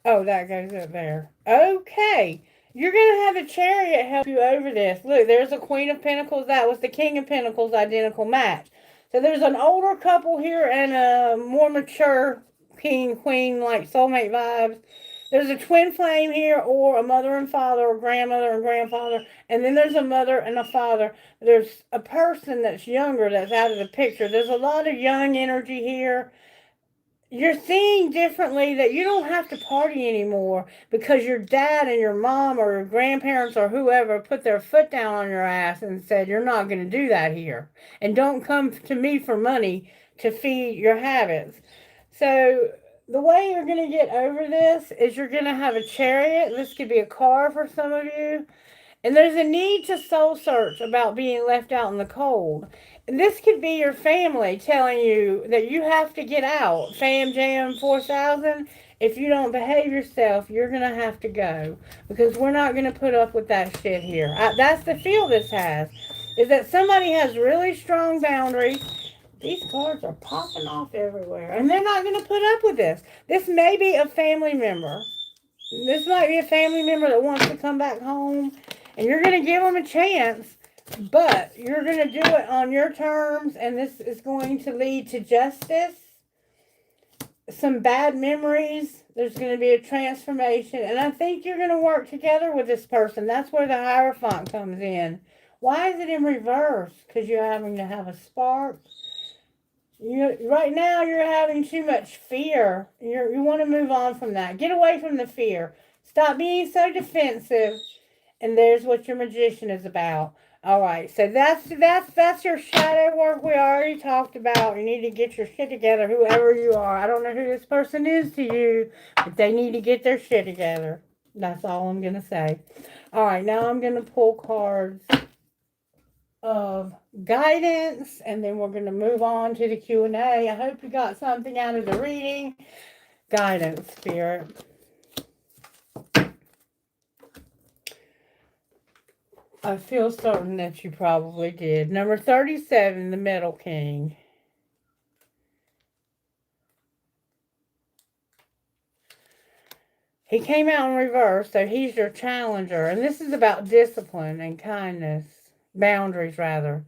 Oh, that goes up there. Okay. You're going to have a Chariot help you over this. Look, there's a Queen of Pentacles. That was the King of Pentacles identical match. So there's an older couple here and a more mature king, queen, like soulmate vibes. There's a twin flame here, or a mother and father, or grandmother and grandfather. And then there's a mother and a father. There's a person that's younger that's out of the picture. There's a lot of young energy here. you're seeing differently that you don't have to party anymore because your dad and your mom or your grandparents or whoever put their foot down on your ass and said, you're not going to do that here. And don't come to me for money to feed your habits. So the way you're going to get over this is you're going to have a chariot. This could be a car for some of you. And there's a need to soul search about being left out in the cold. And this could be your family telling you that you have to get out. Fam Jam 4000, if you don't behave yourself, you're going to have to go. Because we're not going to put up with that shit here. That's the feel this has. Is that somebody has really strong boundaries. These cards are popping off everywhere. And they're not going to put up with this. This may be a family member. This might be a family member that wants to come back home, and you're going to give them a chance, but you're going to do it on your terms, and this is going to lead to justice, some bad memories. There's going to be a transformation, and I think you're going to work together with this person. That's where the Hierophant comes in. Why is it in reverse? Because you're having to have a spark. Right now, you're having too much fear. You want to move on from that. Get away from the fear. Stop being so defensive. And there's what your magician is about. All right, so that's your shadow work we already talked about. You need to get your shit together, whoever you are. I don't know who this person is to you, but they need to get their shit together. That's all I'm gonna say. All right, now I'm gonna pull cards of guidance, and then we're going to move on to the Q&A. I hope you got something out of the reading. Guidance, Spirit. I feel certain that you probably did. Number 37, the Metal King. He came out in reverse, so he's your challenger. And this is about discipline and kindness. Boundaries, rather.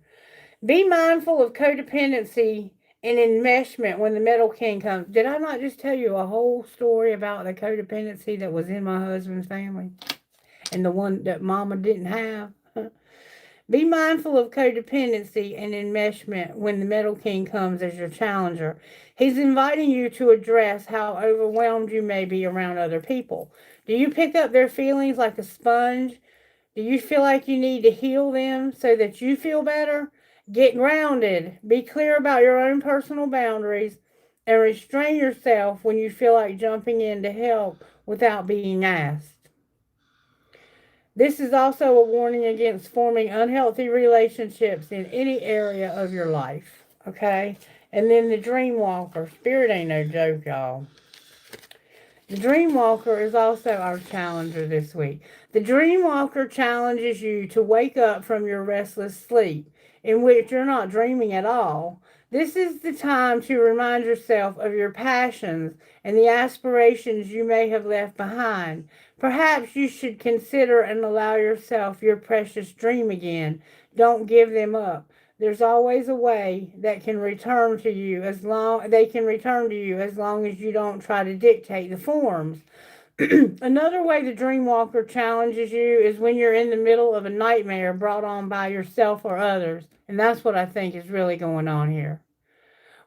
Be mindful of codependency and enmeshment when the Metal King comes. Did I not just tell you a whole story about the codependency that was in my husband's family? And the one that Mama didn't have? Be mindful of codependency and enmeshment when the Metal King comes as your challenger. He's inviting you to address how overwhelmed you may be around other people. Do you pick up their feelings like a sponge? Do you feel like you need to heal them so that you feel better? Get grounded. Be clear about your own personal boundaries and restrain yourself when you feel like jumping in to help without being asked. This is also a warning against forming unhealthy relationships in any area of your life. Okay? And then the Dreamwalker. Spirit ain't no joke, y'all. The Dreamwalker is also our challenger this week. The Dreamwalker challenges you to wake up from your restless sleep, in which you're not dreaming at all. This is the time to remind yourself of your passions and the aspirations you may have left behind. Perhaps you should consider and allow yourself your precious dream again. Don't give them up. There's always a way that can return to you as long as you don't try to dictate the forms. Another way the Dreamwalker challenges you is when you're in the middle of a nightmare brought on by yourself or others. And that's what I think is really going on here.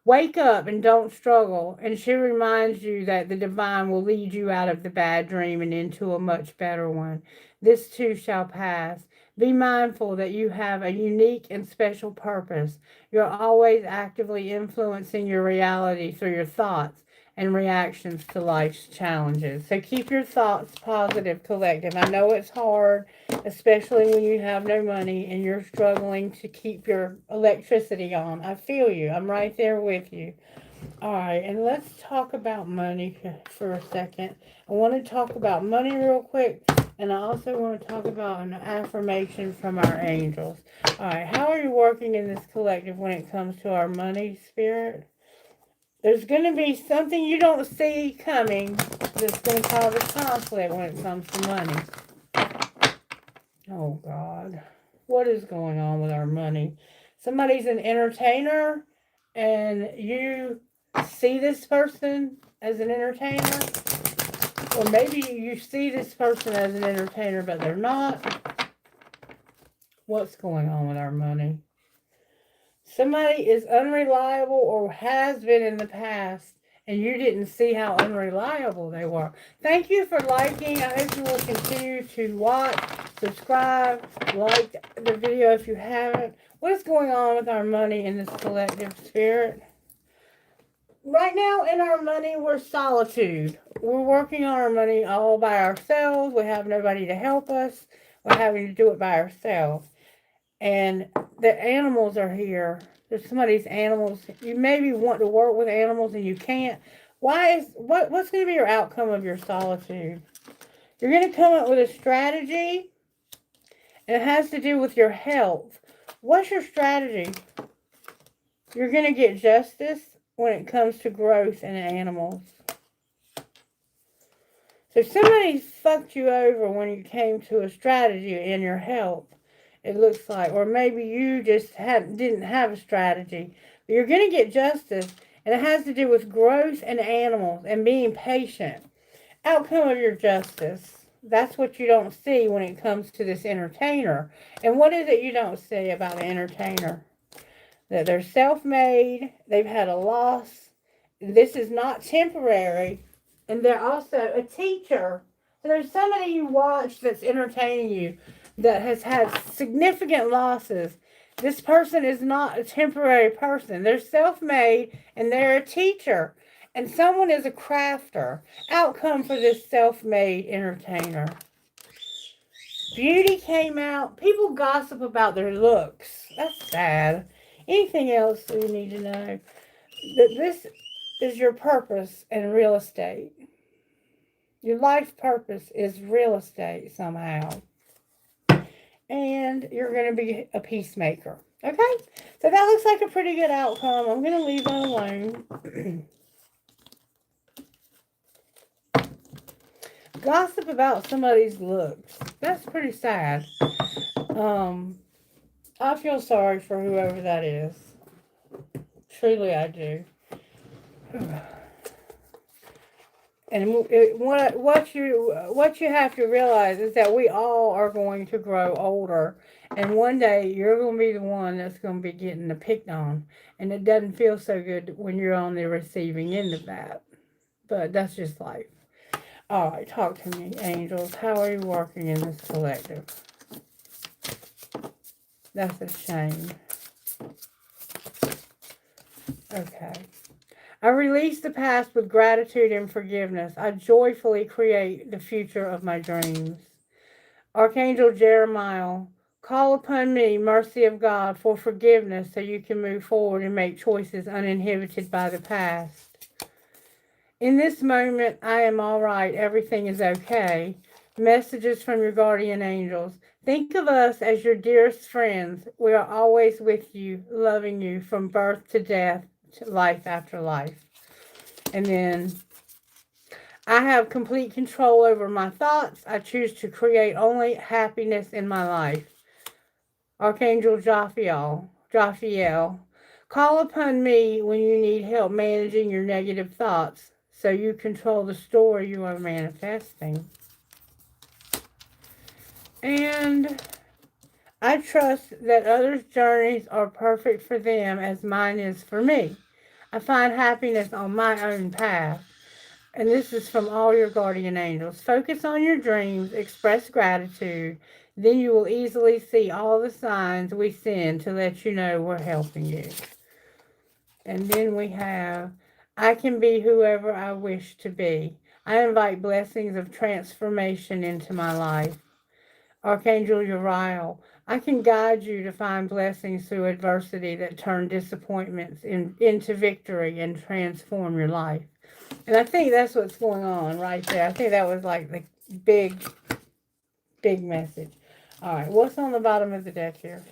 Wake up and don't struggle. And she reminds you that the divine will lead you out of the bad dream and into a much better one. This too shall pass. Be mindful that you have a unique and special purpose. You're always actively influencing your reality through your thoughts and reactions to life's challenges. So keep your thoughts positive, collective. I know it's hard, especially when you have no money and you're struggling to keep your electricity on. I feel you. I'm right there with you. All right, and let's talk about money for a second. I want to talk about money real quick, and I also want to talk about an affirmation from our angels. All right, how are you working in this collective when it comes to our money, Spirit? There's going to be something you don't see coming that's going to cause a conflict when it comes to money. Oh, God. What is going on with our money? Somebody's an entertainer, and you see this person as an entertainer. Or maybe you see this person as an entertainer, but they're not. What's going on with our money? Somebody is unreliable or has been in the past, and you didn't see how unreliable they were. Thank you for liking. I hope you will continue to watch, subscribe, like the video if you haven't. What is going on with our money in this collective spirit? Right now in our money, we're solitude. We're working on our money all by ourselves. We have nobody to help us. We're having to do it by ourselves. And the animals are here. There's some of these animals. You maybe want to work with animals and you can't. What's going to be your outcome of your solitude? You're going to come up with a strategy, and it has to do with your health. What's your strategy? You're going to get justice when it comes to growth in animals. So somebody fucked you over when you came to a strategy in your health. It looks like, or maybe you just didn't have a strategy. But you're going to get justice, and it has to do with growth in animals and being patient. Outcome of your justice. That's what you don't see when it comes to this entertainer. And what is it you don't see about an entertainer? That they're self-made, they've had a loss, this is not temporary, and they're also a teacher. So there's somebody you watch that's entertaining you that has had significant losses. This person is not a temporary person. They're self-made and they're a teacher. And someone is a crafter. Outcome for this self-made entertainer. Beauty came out. People gossip about their looks. That's sad. Anything else you need to know? That this is your purpose in real estate. Your life purpose is real estate somehow. And you're going to be a peacemaker. Okay? So that looks like a pretty good outcome. I'm going to leave that alone. Gossip about somebody's looks. That's pretty sad. I feel sorry for whoever that is. Truly, I do. And what you have to realize is that we all are going to grow older, and one day you're going to be the one that's going to be getting the picked on, and it doesn't feel so good when you're on the receiving end of that. But that's just life. All right, talk to me, angels. How are you working in this collective? That's a shame. Okay. I release the past with gratitude and forgiveness. I joyfully create the future of my dreams. Archangel Jeremiah, call upon me, mercy of God, for forgiveness so you can move forward and make choices uninhibited by the past. In this moment, I am all right. Everything is okay. Messages from your guardian angels. Think of us as your dearest friends. We are always with you, loving you from birth to death, to life after life. And then, I have complete control over my thoughts. I choose to create only happiness in my life. Archangel Jophiel, call upon me when you need help managing your negative thoughts so you control the story you are manifesting. And I trust that others' journeys are perfect for them as mine is for me. I find happiness on my own path. And this is from all your guardian angels. Focus on your dreams, express gratitude. Then you will easily see all the signs we send to let you know we're helping you. And then we have, I can be whoever I wish to be. I invite blessings of transformation into my life. Archangel Uriel, I can guide you to find blessings through adversity that turn disappointments into victory and transform your life. And I think that's what's going on right there. I think that was like the big message. All right, what's on the bottom of the deck here?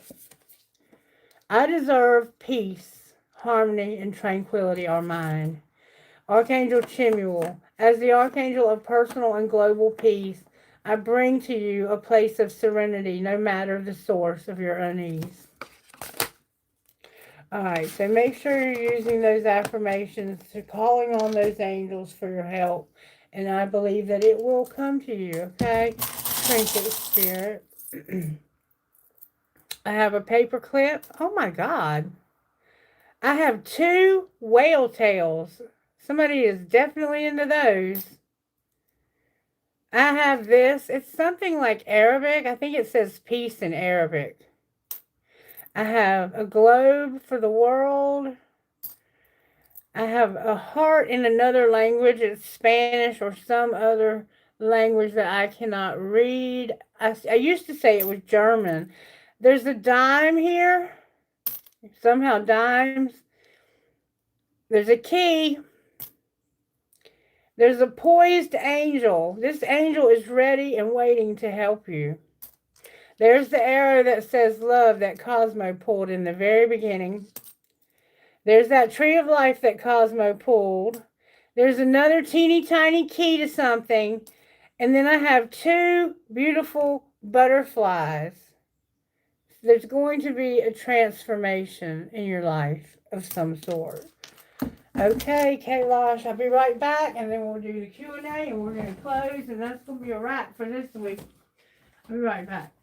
I deserve peace, harmony, and tranquility are mine. Archangel Chimuel, as the Archangel of personal and global peace, I bring to you a place of serenity, no matter the source of your unease. All right, so make sure you're using those affirmations, to calling on those angels for your help. And I believe that it will come to you, okay? Trinket Spirit. I have a paper clip. Oh, my God. I have 2 whale tails. Somebody is definitely into those. I have this. It's something like Arabic. I think it says peace in Arabic. I have a globe for the world. I have a heart in another language. It's Spanish or some other language that I cannot read. I used to say it was German. There's a dime here. Somehow dimes. There's a key. There's a poised angel. This angel is ready and waiting to help you. There's the arrow that says love that Cosmo pulled in the very beginning. There's that tree of life that Cosmo pulled. There's another teeny tiny key to something. And then I have two beautiful butterflies. There's going to be a transformation in your life of some sort. Okay, Kailash, I'll be right back, and then we'll do the Q&A, and we're going to close, and that's going to be a wrap for this week. I'll be right back.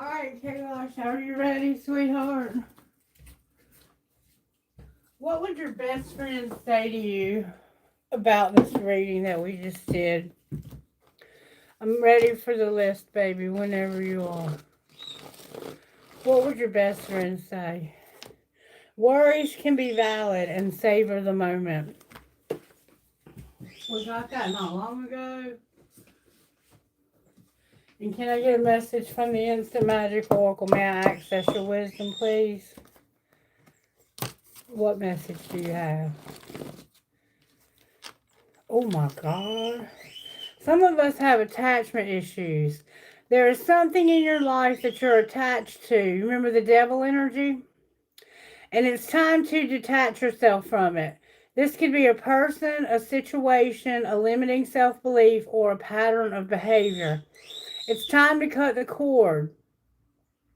Alright, Kaylash, are you ready, sweetheart? What would your best friend say to you about this reading that we just did? I'm ready for the list, baby, whenever you are. What would your best friend say? Worries can be valid and savor the moment. We got that not long ago. And can I get a message from the Instant Magic Oracle? May I access your wisdom, please? What message do you have? Oh my God. Some of us have attachment issues. There is something in your life that you're attached to. You remember the devil energy? And it's time to detach yourself from it. This could be a person, a situation, a limiting self-belief, or a pattern of behavior. It's time to cut the cord.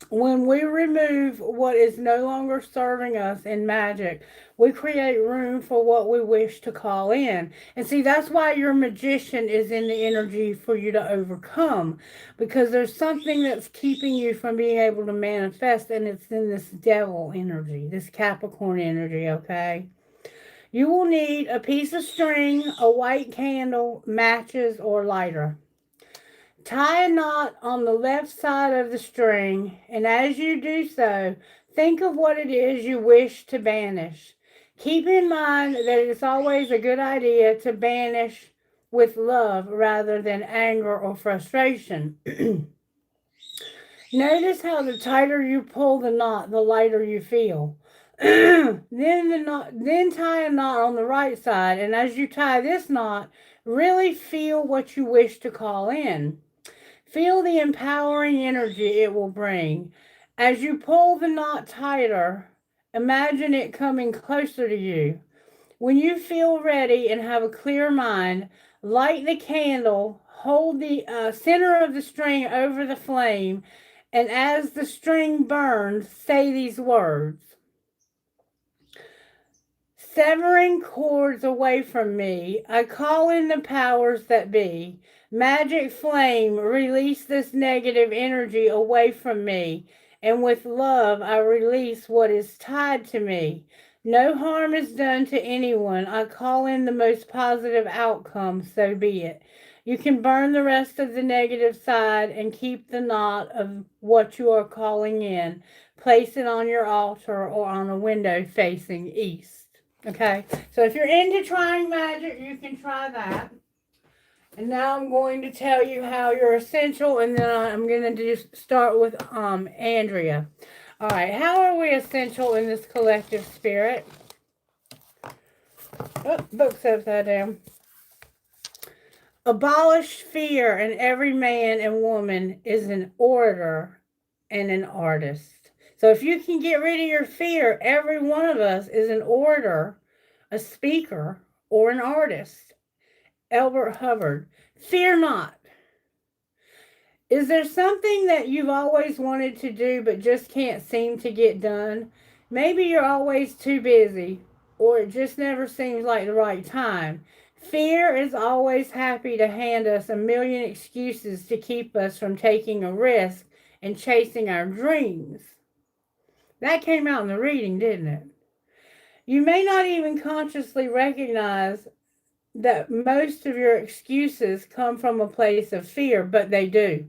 When we remove what is no longer serving us in magic, we create room for what we wish to call in. And see, that's why your magician is in the energy for you to overcome. Because there's something that's keeping you from being able to manifest, and it's in this devil energy, this Capricorn energy, okay? You will need a piece of string, a white candle, matches, or lighter. Tie a knot on the left side of the string, and as you do so, think of what it is you wish to banish. Keep in mind that it's always a good idea to banish with love rather than anger or frustration. Notice how the tighter you pull the knot, the lighter you feel. Then tie a knot on the right side, and as you tie this knot, really feel what you wish to call in. Feel the empowering energy it will bring. As you pull the knot tighter, imagine it coming closer to you. When you feel ready and have a clear mind, light the candle, hold the center of the string over the flame, and as the string burns, say these words. Severing cords away from me, I call in the powers that be. Magic flame, release this negative energy away from me, and with love I release what is tied to me. No harm is done to anyone. I call in the most positive outcome, so be it. You can burn the rest of the negative side and keep the knot of what you are calling in. Place it on your altar or on a window facing east. Okay, so if you're into trying magic, you can try that. And now I'm going to tell you how you're essential, and then I'm going to just start with Andrea. All right, how are we essential in this collective spirit? Oh, book's upside down. Abolish fear, and every man and woman is an orator and an artist. So if you can get rid of your fear, every one of us is an orator, a speaker, or an artist. Albert Hubbard. Fear not. Is there something that you've always wanted to do but just can't seem to get done? Maybe you're always too busy, or it just never seems like the right time. Fear is always happy to hand us a million excuses to keep us from taking a risk and chasing our dreams. That came out in the reading, didn't it? You may not even consciously recognize that most of your excuses come from a place of fear, but they do.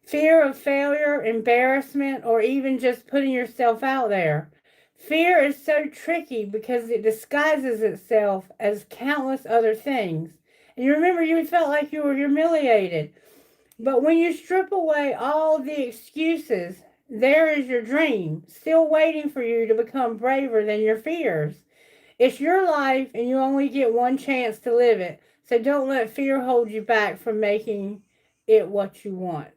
Fear of failure, embarrassment, or even just putting yourself out there. Fear is so tricky because it disguises itself as countless other things. And you remember, you felt like you were humiliated. But when you strip away all the excuses, there is your dream, still waiting for you to become braver than your fears. It's your life, and you only get one chance to live it. So don't let fear hold you back from making it what you want.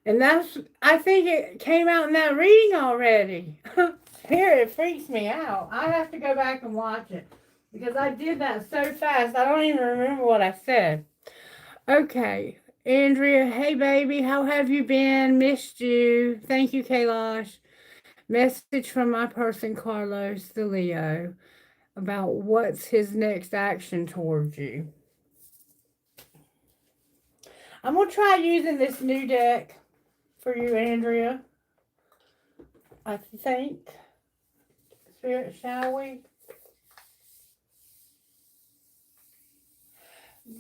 And that's, I think it came out in that reading already. Here, it freaks me out. I have to go back and watch it because I did that so fast. I don't even remember what I said. Okay. Andrea, hey baby, how have you been? Missed you. Thank you, Kailash. Message from my person, Carlos the Leo, about what's his next action towards you. I'm going to try using this new deck for you, Andrea. I think. Spirit, shall we?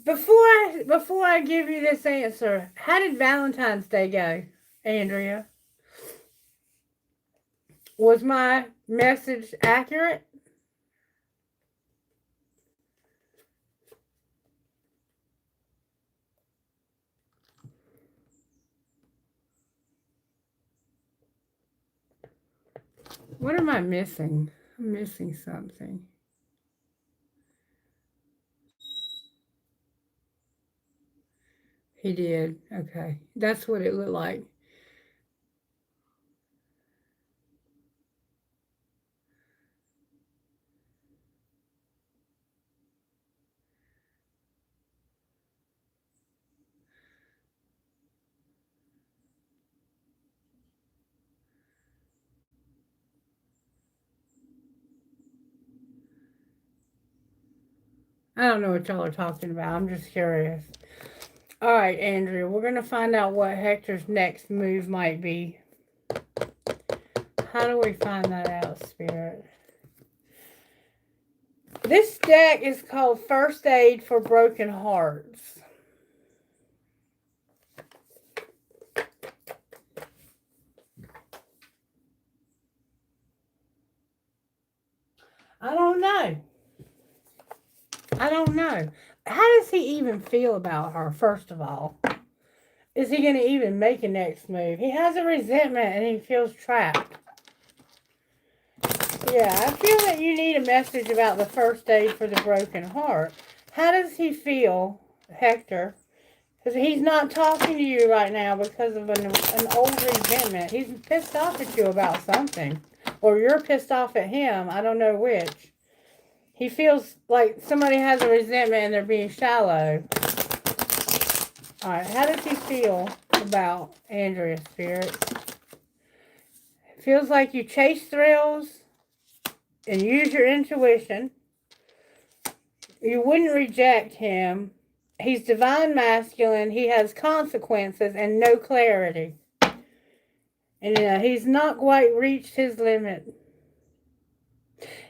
Before I give you this answer, how did Valentine's Day go, Andrea? Was my message accurate? What am I missing? I'm missing something. He did. Okay. That's what it looked like. I don't know what y'all are talking about. I'm just curious. All right, Andrea, we're going to find out what Hector's next move might be. How do we find that out, Spirit? This deck is called First Aid for Broken Hearts. I don't know. I don't know. How does he even feel about her, first of all? Is he going to even make a next move? He has a resentment and he feels trapped. Yeah, I feel that you need a message about the first aid for the broken heart. How does he feel, Hector? Because he's not talking to you right now because of an old resentment. He's pissed off at you about something. Or you're pissed off at him. I don't know which. He feels like somebody has a resentment and they're being shallow. Alright, how does he feel about Andrea's Spirit? It feels like you chase thrills and use your intuition. You wouldn't reject him. He's divine masculine. He has consequences and no clarity. And he's not quite reached his limit.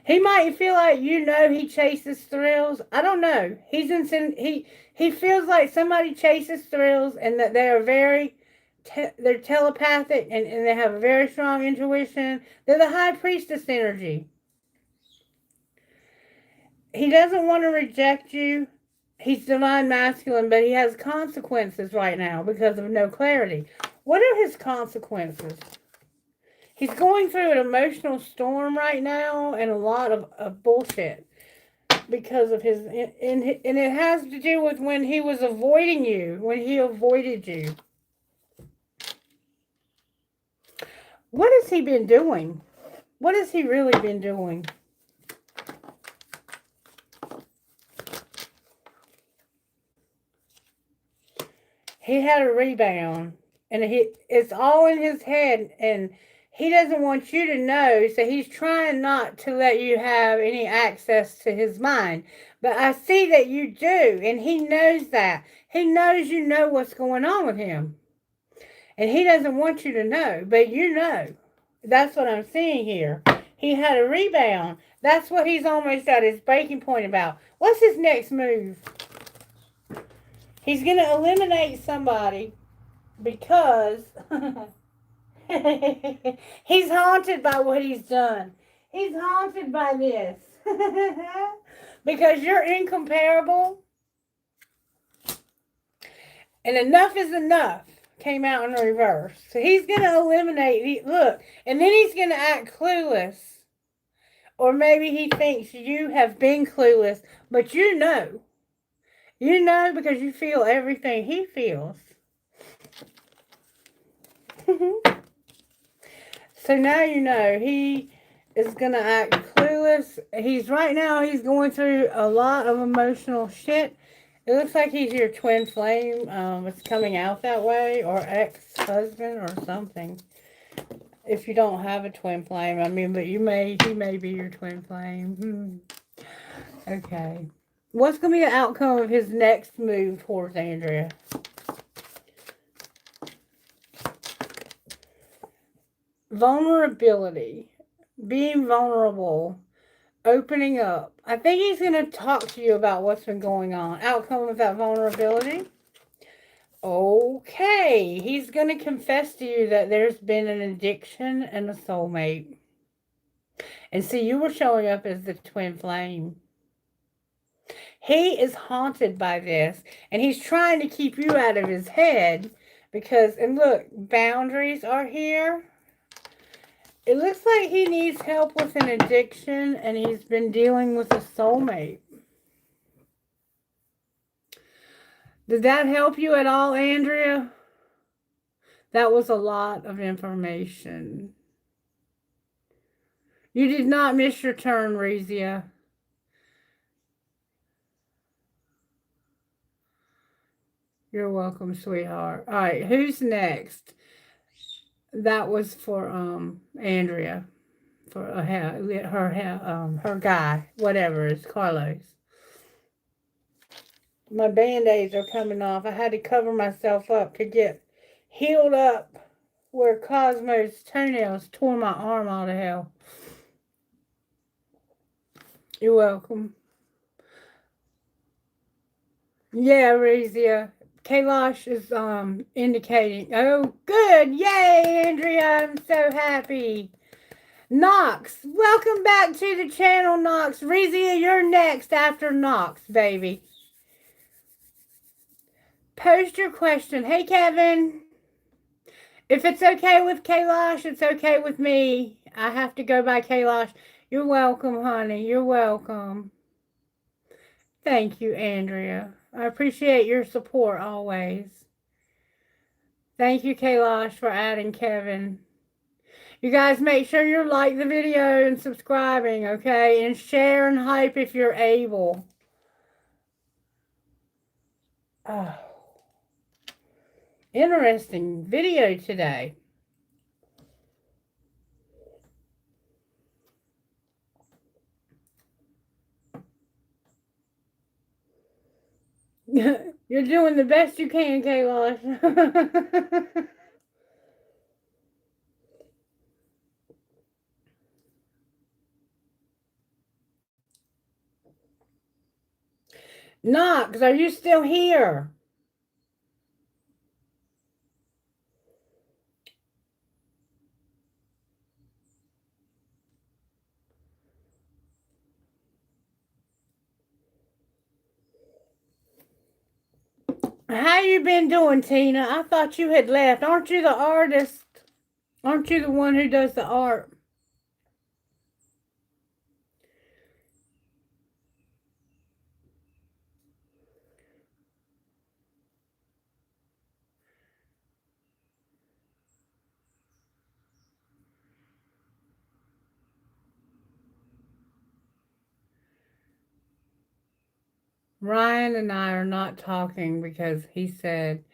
He might feel like he chases thrills. I don't know. He feels like somebody chases thrills and that they are they're telepathic and they have a very strong intuition. They're the high priestess energy. He doesn't want to reject you. He's divine masculine, but he has consequences right now because of no clarity. What are his consequences? He's going through an emotional storm right now and a lot of bullshit because of his... And it has to do with when he was avoiding you, when he avoided you. What has he been doing? What has he really been doing? He had a rebound, and it's all in his head, and he doesn't want you to know, so he's trying not to let you have any access to his mind. But I see that you do, and he knows that. He knows you know what's going on with him. And he doesn't want you to know, but you know. That's what I'm seeing here. He had a rebound. That's what he's almost at his breaking point about. What's his next move? He's going to eliminate somebody because he's haunted by what he's done. He's haunted by this. Because you're incomparable. And enough is enough came out in reverse. So he's going to eliminate, look, and then he's going to act clueless. Or maybe he thinks you have been clueless, but you know. You know because you feel everything he feels. So now you know he is going to act clueless. Right now he's going through a lot of emotional shit. It looks like he's your twin flame. It's coming out that way, or ex-husband or something. If you don't have a twin flame, I mean, but he may be your twin flame. Okay. What's going to be the outcome of his next move towards Andrea? vulnerability, being vulnerable, opening up. I think he's going to talk to you about what's been going on. Outcome of that vulnerability. Okay, he's going to confess to you that there's been an addiction and a soulmate. And see, you were showing up as the twin flame. He is haunted by this, and he's trying to keep you out of his head because, and look, boundaries are here. It looks like he needs help with an addiction, and he's been dealing with a soulmate. Did that help you at all, Andrea? That was a lot of information. You did not miss your turn, Rezia. You're welcome, sweetheart. All right, who's next? That was for Andrea, for her guy, whatever, it's Carlos. My band-aids are coming off. I had to cover myself up to get healed up where Cosmo's toenails tore my arm out of hell. You're welcome. Yeah, Razia. Kailash is indicating. Oh, good. Yay, Andrea. I'm so happy. Knox. Welcome back to the channel, Knox. Razia, you're next after Knox, baby. Post your question. Hey, Kevin. If it's okay with Kailash, it's okay with me. I have to go by Kailash. You're welcome, honey. You're welcome. Thank you, Andrea. I appreciate your support always. Thank you, Kailash, for adding Kevin. You guys make sure you like the video and subscribing, okay? And share and hype if you're able. Oh. Interesting video today. You're doing the best you can, Kailash. Knox, are you still here? How you been doing, Tina? I thought you had left. Aren't you the artist? Aren't you the one who does the art? Ryan and I are not talking because he said,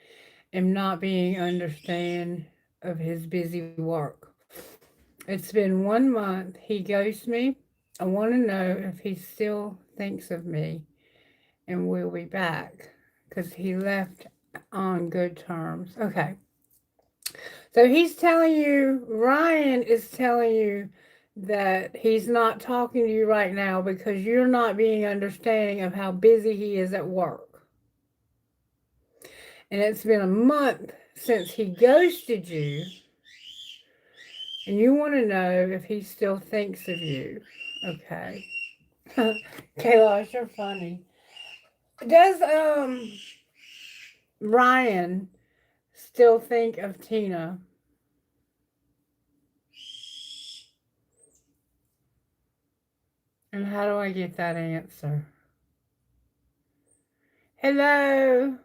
I'm not being understand of his busy work. It's been 1 month. He ghosts me. I want to know if he still thinks of me and will be back because he left on good terms. Okay. So he's telling you, Ryan is telling you that he's not talking to you right now because you're not being understanding of how busy he is at work. And it's been a month since he ghosted you. And you want to know if he still thinks of you. Okay. Kailash, you're funny. Does Ryan still think of Tina? And how do I get that answer? Hello,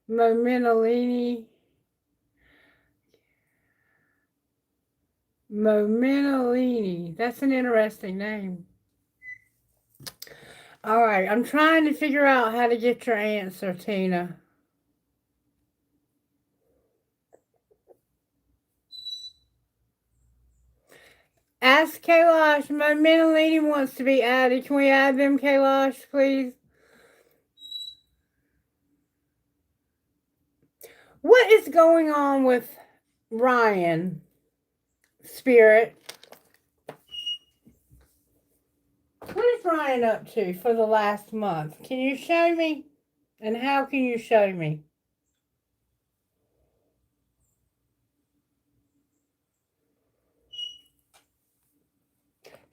Momentalini. Momentalini. That's an interesting name. All right, I'm trying to figure out how to get your answer, Tina. Ask Kailash. Momentalini wants to be added. Can we add them, Kailash, please? What is going on with Ryan? Spirit. What is Ryan up to for the last month? Can you show me? And how can you show me?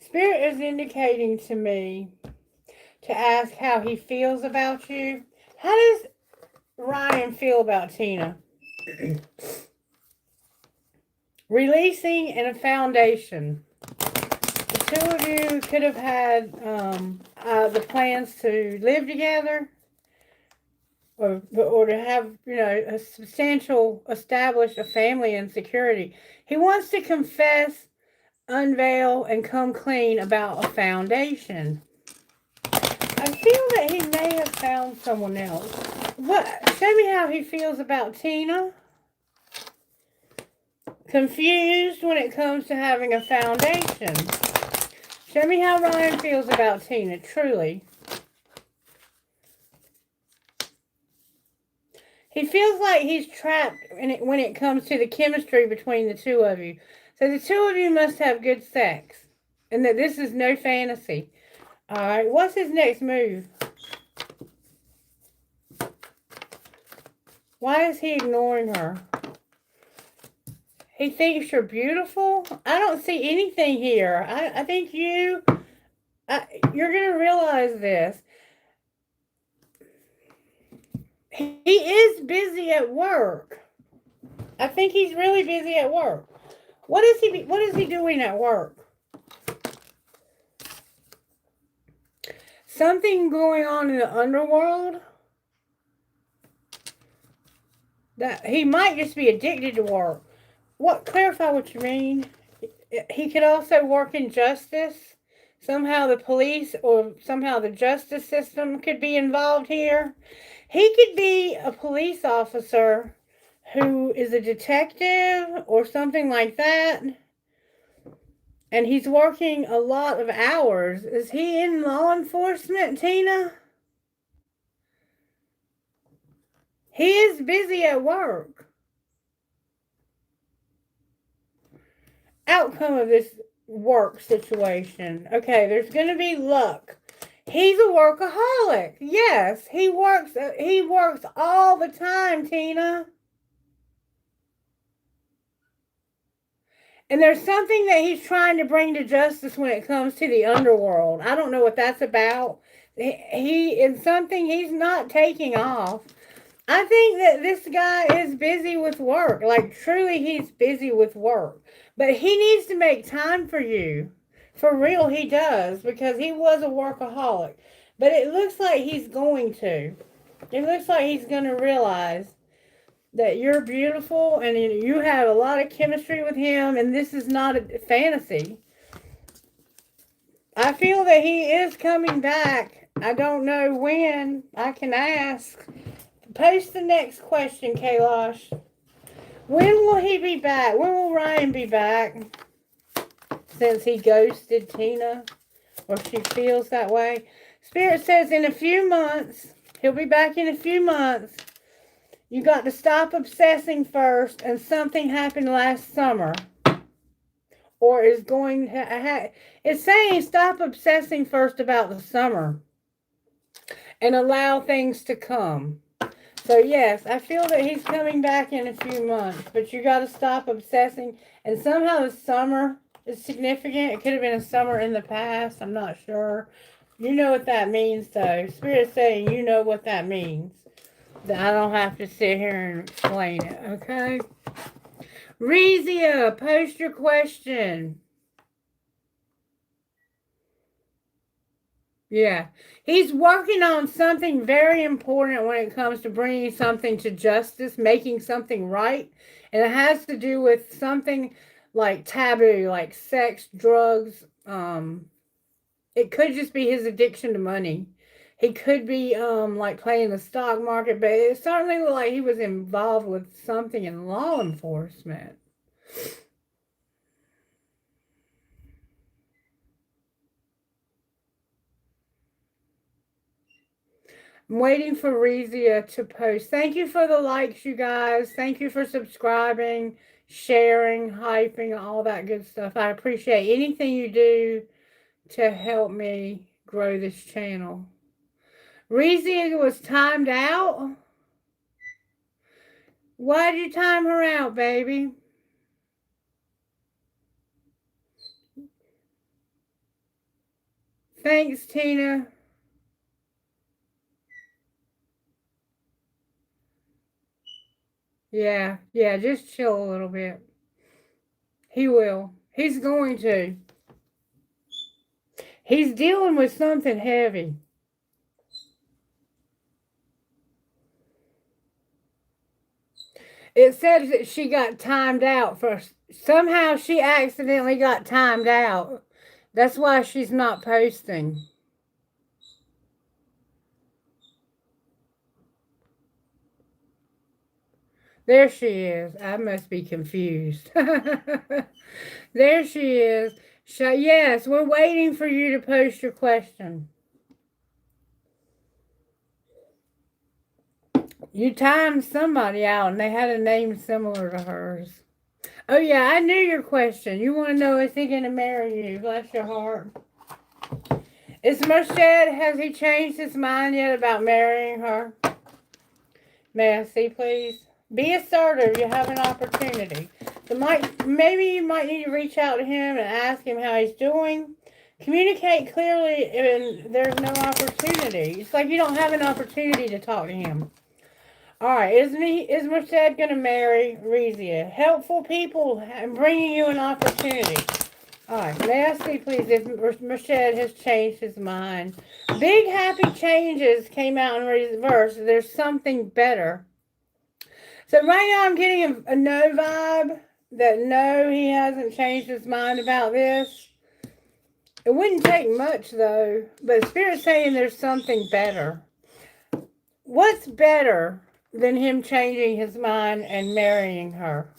Spirit is indicating to me to ask how he feels about you. How does Ryan feel about Tina? Releasing and a foundation. The two of you could have had the plans to live together or to have, you know, a substantial, established a family and security. He wants to confess, unveil, and come clean about a foundation. I feel that he may have found someone else. What? Show me how he feels about Tina. Confused when it comes to having a foundation. Show me how Ryan feels about Tina, truly. He feels like he's trapped when it comes to the chemistry between the two of you. So the two of you must have good sex. And that this is no fantasy. Alright, what's his next move? Why is he ignoring her? He thinks you're beautiful? I don't see anything here. I think you're going to realize this. He is busy at work. I think he's really busy at work. What is he doing at work? Something going on in the underworld? That he might just be addicted to work. What? Clarify what you mean. He could also work in justice. Somehow the police or somehow the justice system could be involved here. He could be a police officer who is a detective or something like that. And he's working a lot of hours. Is he in law enforcement, Tina? He is busy at work. Outcome of this work situation. Okay, there's going to be luck. He's a workaholic. Yes, he works all the time, Tina. And there's something that he's trying to bring to justice when it comes to the underworld. I don't know what that's about. He's not taking off. I think that this guy is busy with work. Like, truly, he's busy with work. But he needs to make time for you. For real, he does. Because he was a workaholic. But it looks like he's going to. It looks like he's going to realize that you're beautiful and you have a lot of chemistry with him. And this is not a fantasy. I feel that he is coming back. I don't know when. I can ask. Post the next question, Kailash. When will he be back? When will Ryan be back? Since he ghosted Tina. Or she feels that way. Spirit says in a few months. He'll be back in a few months. You got to stop obsessing first. And something happened last summer. Or is going to it's saying stop obsessing first about the summer. And allow things to come. So, yes, I feel that he's coming back in a few months. But you got to stop obsessing. And somehow the summer is significant. It could have been a summer in the past. I'm not sure. You know what that means, though. Spirit's saying you know what that means. That I don't have to sit here and explain it, okay? Rezia, post your question. Yeah. He's working on something very important when it comes to bringing something to justice, making something right. And it has to do with something like taboo, like sex, drugs. It could just be his addiction to money. He could be like playing the stock market, but it certainly looked like he was involved with something in law enforcement. I'm waiting for Rezia to post. Thank you for the likes, you guys. Thank you for subscribing, sharing, hyping, all that good stuff. I appreciate anything you do to help me grow this channel. Reezy was timed out. Why did you time her out, baby? Thanks, Tina. Yeah, just chill a little bit. He will. He's going to. He's dealing with something heavy. It says that she got timed out for, somehow she accidentally got timed out. That's why she's not posting. There she is. I must be confused. There she is. Yes, we're waiting for you to post your question. You timed somebody out and they had a name similar to hers. Oh, yeah, I knew your question. You want to know, is he going to marry you? Bless your heart. Is Moshe, has he changed his mind yet about marrying her? May I see, please? Be assertive. You have an opportunity. Maybe you might need to reach out to him and ask him how he's doing. Communicate clearly, and there's no opportunity. It's like you don't have an opportunity to talk to him. All right, is Merced going to marry Rezia? Helpful people bringing you an opportunity. All right, may I see, please, if Merced has changed his mind. Big happy changes came out in reverse. There's something better. So right now I'm getting a no vibe, that no, he hasn't changed his mind about this. It wouldn't take much, though, but Spirit's saying there's something better. What's better than him changing his mind and marrying her?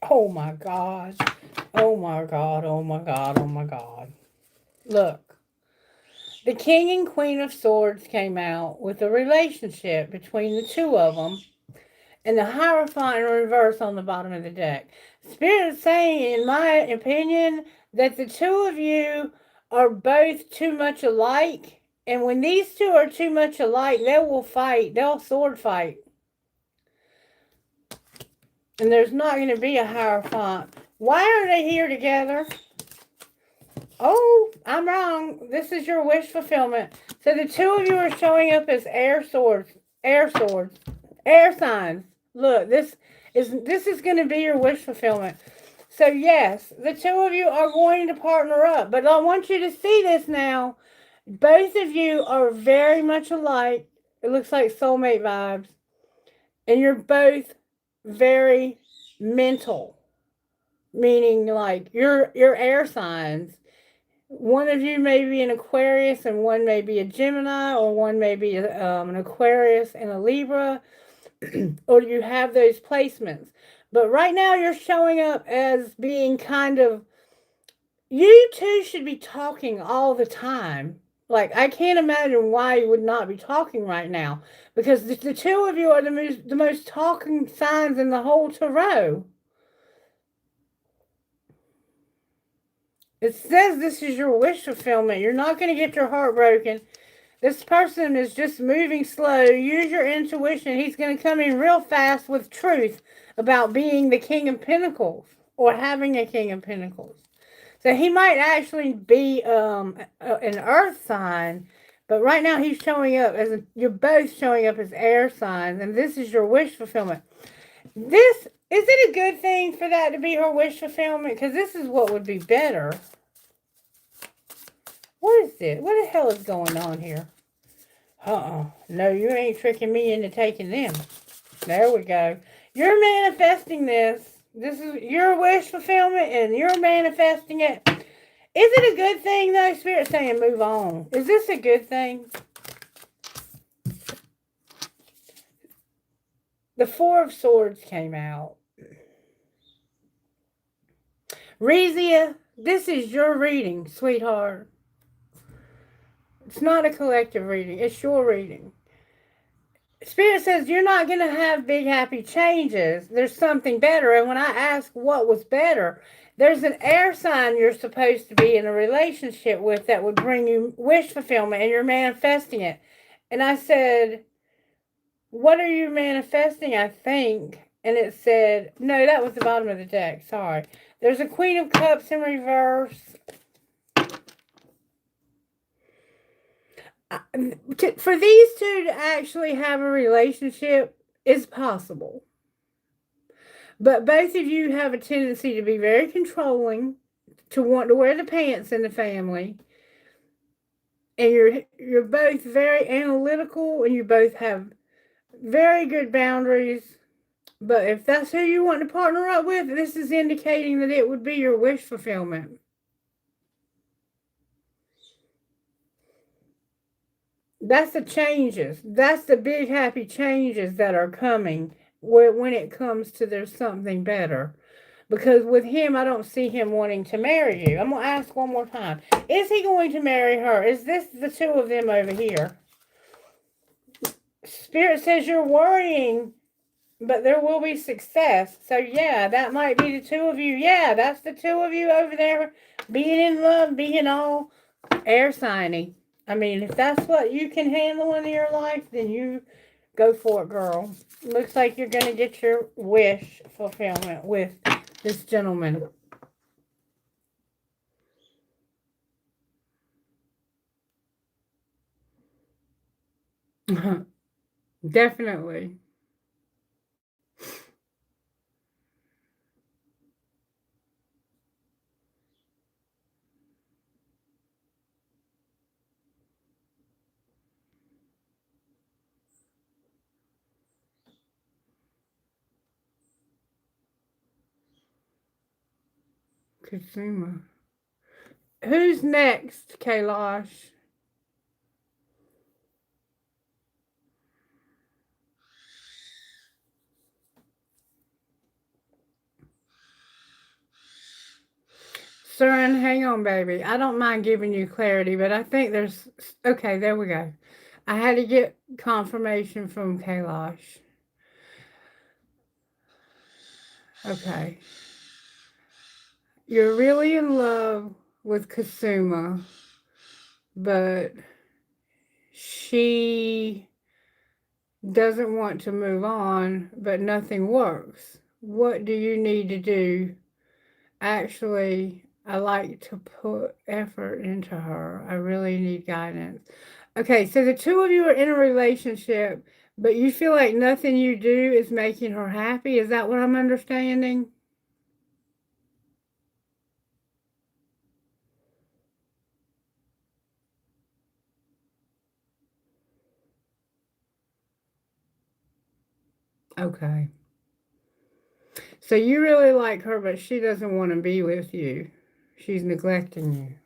Oh my God. Oh my God. Oh my God. Oh my God. Look. The King and Queen of Swords came out with a relationship between the two of them, and the Hierophant in reverse on the bottom of the deck. Spirit is saying, in my opinion, that the two of you are both too much alike, and when these two are too much alike, they will fight. They'll sword fight. And there's not going to be a Hierophant. Why are they here together? Oh, I'm wrong. This is your wish fulfillment. So the two of you are showing up as air signs. Look, this is going to be your wish fulfillment. So yes, the two of you are going to partner up. But I want you to see this now. Both of you are very much alike. It looks like soulmate vibes. And you're both very mental. Meaning like you're air signs. One of you may be an Aquarius and one may be a Gemini, or one may be an Aquarius and a Libra, or you have those placements. But right now you're showing up as being kind of, you two should be talking all the time. Like, I can't imagine why you would not be talking right now, because the two of you are the most talking signs in the whole tarot. It says this is your wish fulfillment. You're not going to get your heart broken. This person is just moving slow. Use your intuition. He's going to come in real fast with truth about being the King of Pentacles or having a King of Pentacles. So he might actually be an earth sign, but right now he's showing up as you're both showing up as air signs, and this is your wish fulfillment. Is it a good thing for that to be her wish fulfillment? Because this is what would be better. What is it? What the hell is going on here? No, you ain't tricking me into taking them. There we go. You're manifesting this. This is your wish fulfillment, and you're manifesting it. Is it a good thing, though? Spirit's saying move on. Is this a good thing? The Four of Swords came out. Rezia, this is your reading, sweetheart. It's not a collective reading. It's your reading. Spirit says you're not going to have big happy changes. There's something better. And when I ask what was better, there's an air sign you're supposed to be in a relationship with that would bring you wish fulfillment, and you're manifesting it. And I said, what are you manifesting, I think? And it said, no, that was the bottom of the deck. Sorry. There's a Queen of Cups in reverse. For these two to actually have a relationship is possible. But both of you have a tendency to be very controlling, to want to wear the pants in the family. And you're both very analytical, and you both have very good boundaries. But if that's who you want to partner up with, this is indicating that it would be your wish fulfillment. That's the changes. That's the big happy changes that are coming when it comes to there's something better. Because with him, I don't see him wanting to marry you. I'm going to ask one more time. Is he going to marry her? Is this the two of them over here? Spirit says you're worrying, but there will be success. So, yeah, that might be the two of you. Yeah, that's the two of you over there being in love, being all air signy. I mean, if that's what you can handle in your life, then you go for it, girl. Looks like you're going to get your wish fulfillment with this gentleman. Definitely. Kusuma. Who's next, Kailash? Surin, hang on, baby. I don't mind giving you clarity, but I think there's... Okay, there we go. I had to get confirmation from Kailash. Okay. You're really in love with Kusuma, but she doesn't want to move on, but nothing works. What do you need to do? Actually, I like to put effort into her. I really need guidance. Okay, so the two of you are in a relationship, but you feel like nothing you do is making her happy. Is that what I'm understanding? Okay. So you really like her, but she doesn't want to be with you. She's neglecting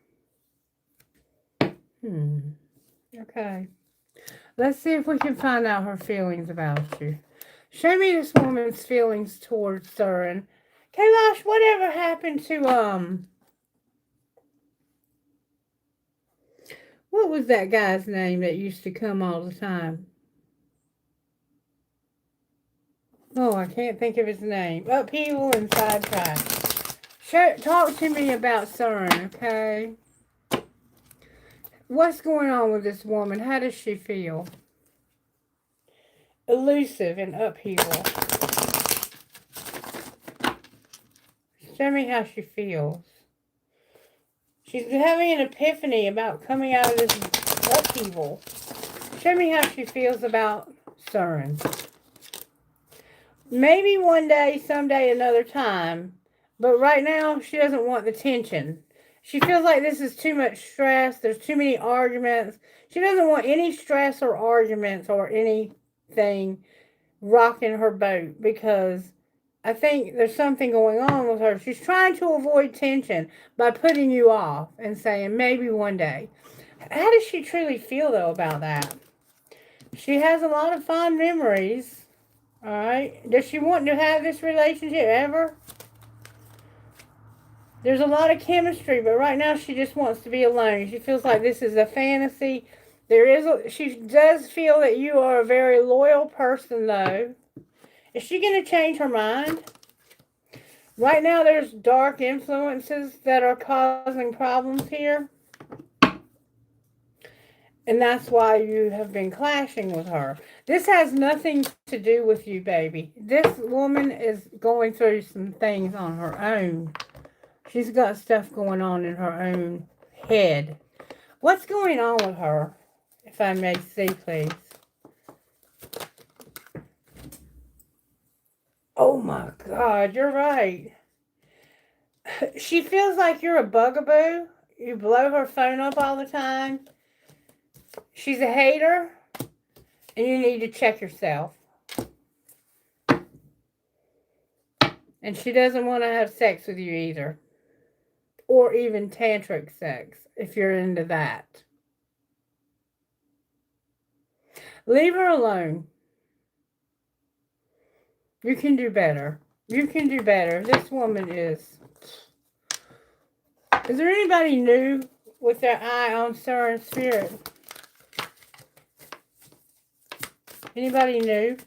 you. Okay. Let's see if we can find out her feelings about you. Show me this woman's feelings towards Surin. Kailash, whatever happened to, what was that guy's name that used to come all the time? Oh, I can't think of his name. Upheaval and sidetrack. Talk to me about Surin, okay? What's going on with this woman? How does she feel? Elusive and upheaval. Show me how she feels. She's having an epiphany about coming out of this upheaval. Show me how she feels about Surin. Maybe one day, someday, another time. But right now, she doesn't want the tension. She feels like this is too much stress. There's too many arguments. She doesn't want any stress or arguments or anything rocking her boat, because I think there's something going on with her. She's trying to avoid tension by putting you off and saying maybe one day. How does she truly feel, though, about that? She has a lot of fond memories. All right. Does she want to have this relationship ever? There's a lot of chemistry, but right now she just wants to be alone. She feels like this is a fantasy She does feel that you are a very loyal person, though. Is she going to change her mind? Right now, there's dark influences that are causing problems here. And that's why you have been clashing with her. This has nothing to do with you, baby. This woman is going through some things on her own. She's got stuff going on in her own head. What's going on with her, if I may see, please? Oh my God, you're right. She feels like you're a bugaboo. You blow her phone up all the time. She's a hater, and you need to check yourself. And she doesn't want to have sex with you either. Or even tantric sex, if you're into that. Leave her alone. You can do better. You can do better. This woman is. Is there anybody new with their eye on Star and Spirit? Anybody new?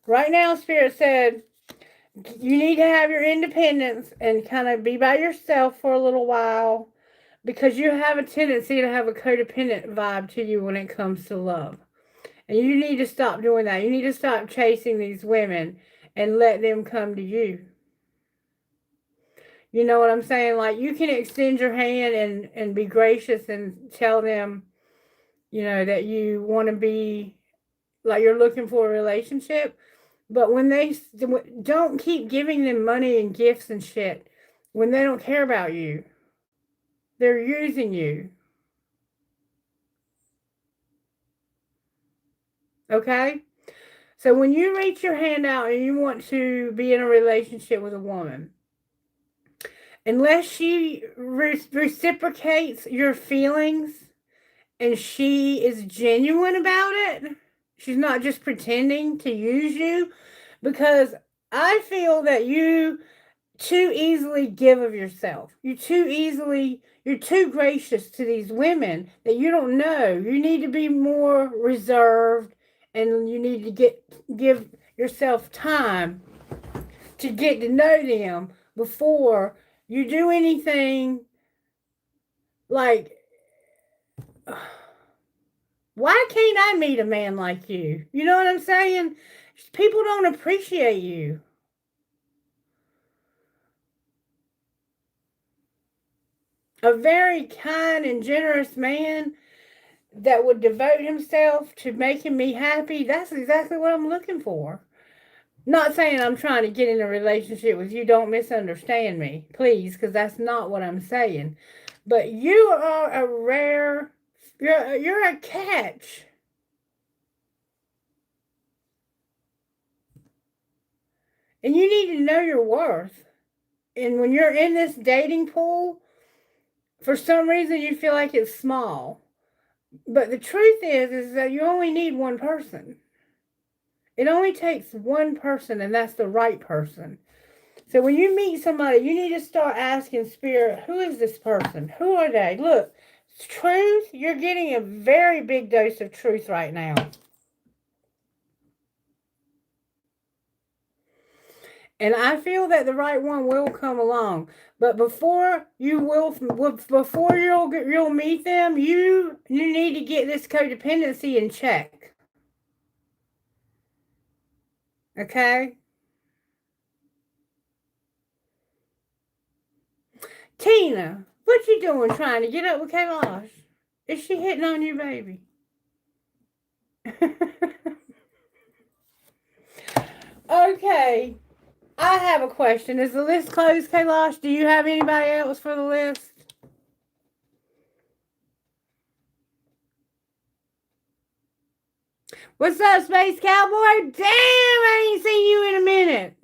Right now, Spirit said, you need to have your independence and kind of be by yourself for a little while, because you have a tendency to have a codependent vibe to you when it comes to love. And you need to stop doing that. You need to stop chasing these women and let them come to you. You know what I'm saying? Like, you can extend your hand and be gracious and tell them, you know, that you want to be, like, you're looking for a relationship. But when they don't keep giving them money and gifts and shit when they don't care about you. They're using you. Okay? So when you reach your hand out and you want to be in a relationship with a woman, unless she reciprocates your feelings and she is genuine about it, she's not just pretending to use you, because I feel that you too easily give of yourself. You're too gracious to these women that you don't know. You need to be more reserved, and you need to give yourself time to get to know them before you do anything. Like, why can't I meet a man like you? You know what I'm saying? People don't appreciate you. A very kind and generous man that would devote himself to making me happy, that's exactly what I'm looking for. Not saying I'm trying to get in a relationship with you. Don't misunderstand me, please, because that's not what I'm saying. But you are a rare, you're a catch. And you need to know your worth. And when you're in this dating pool, for some reason you feel like it's small. But the truth is that you only need one person. It only takes one person, and that's the right person. So when you meet somebody, you need to start asking Spirit, who is this person? Who are they? Look, truth, you're getting a very big dose of truth right now. And I feel that the right one will come along. But before you'll meet them, you need to get this codependency in check. Okay? Tina, what you doing trying to get up with Kailash? Is she hitting on you, baby? Okay. I have a question. Is the list closed, Kailash? Do you have anybody else for the list? What's up, Space Cowboy? Damn, I ain't seen you in a minute.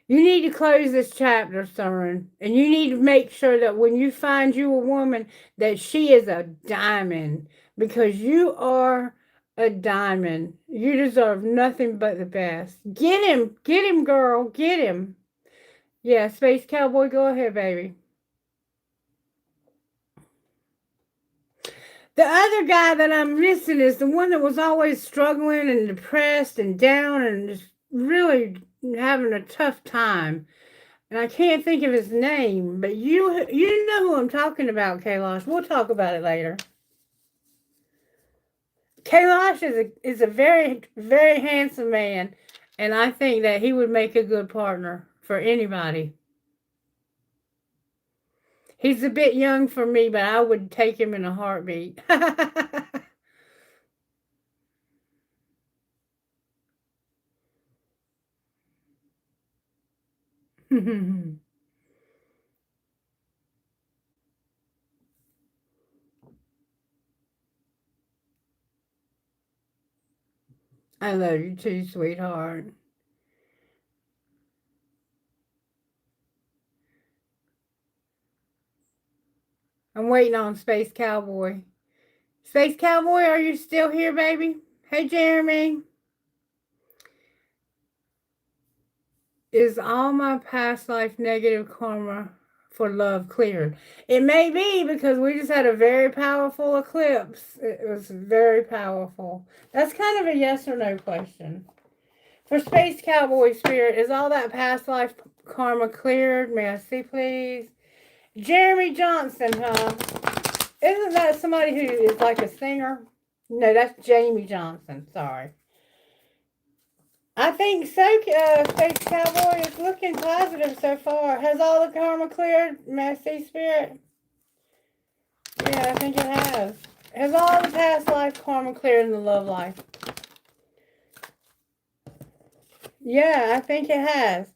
You need to close this chapter, son. And you need to make sure that when you find you a woman, that she is a diamond. Because you are a diamond. You deserve nothing but the best. Get him, girl, get him. Yeah, Space Cowboy, go ahead, baby. The other guy that I'm missing is the one that was always struggling and depressed and down and just really having a tough time. And I can't think of his name, but you know who I'm talking about, Kailash. We'll talk about it later. Kailash is a very, very handsome man, and I think that he would make a good partner for anybody. He's a bit young for me, but I would take him in a heartbeat. I love you too, sweetheart. I'm waiting on Space Cowboy. Space Cowboy, are you still here, baby? Hey, Jeremy. Is all my past life negative karma for love cleared? It may be because we just had a very powerful eclipse. It was very powerful. That's kind of a yes or no question. For Space Cowboy Spirit, is all that past life karma cleared? May I see, please? Jeremy Johnson, huh? Isn't that somebody who is like a singer? No, that's Jamie Johnson. Sorry. I think so, Space Cowboy. It's looking positive so far. Has all the karma cleared, Master Spirit? Yeah, I think it has. Has all the past life karma cleared in the love life? Yeah, I think it has.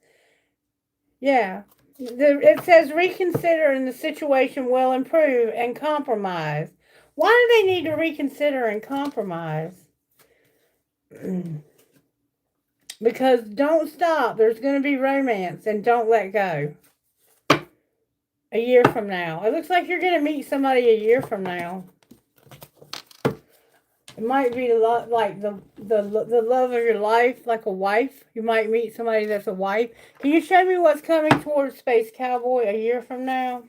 Yeah. It says reconsider and the situation will improve and compromise. Why do they need to reconsider and compromise? Because don't stop. There's going to be romance and don't let go. A year from now. It looks like you're going to meet somebody a year from now. It might be like the love of your life, like a wife. You might meet somebody that's a wife. Can you show me what's coming towards Space Cowboy a year from now?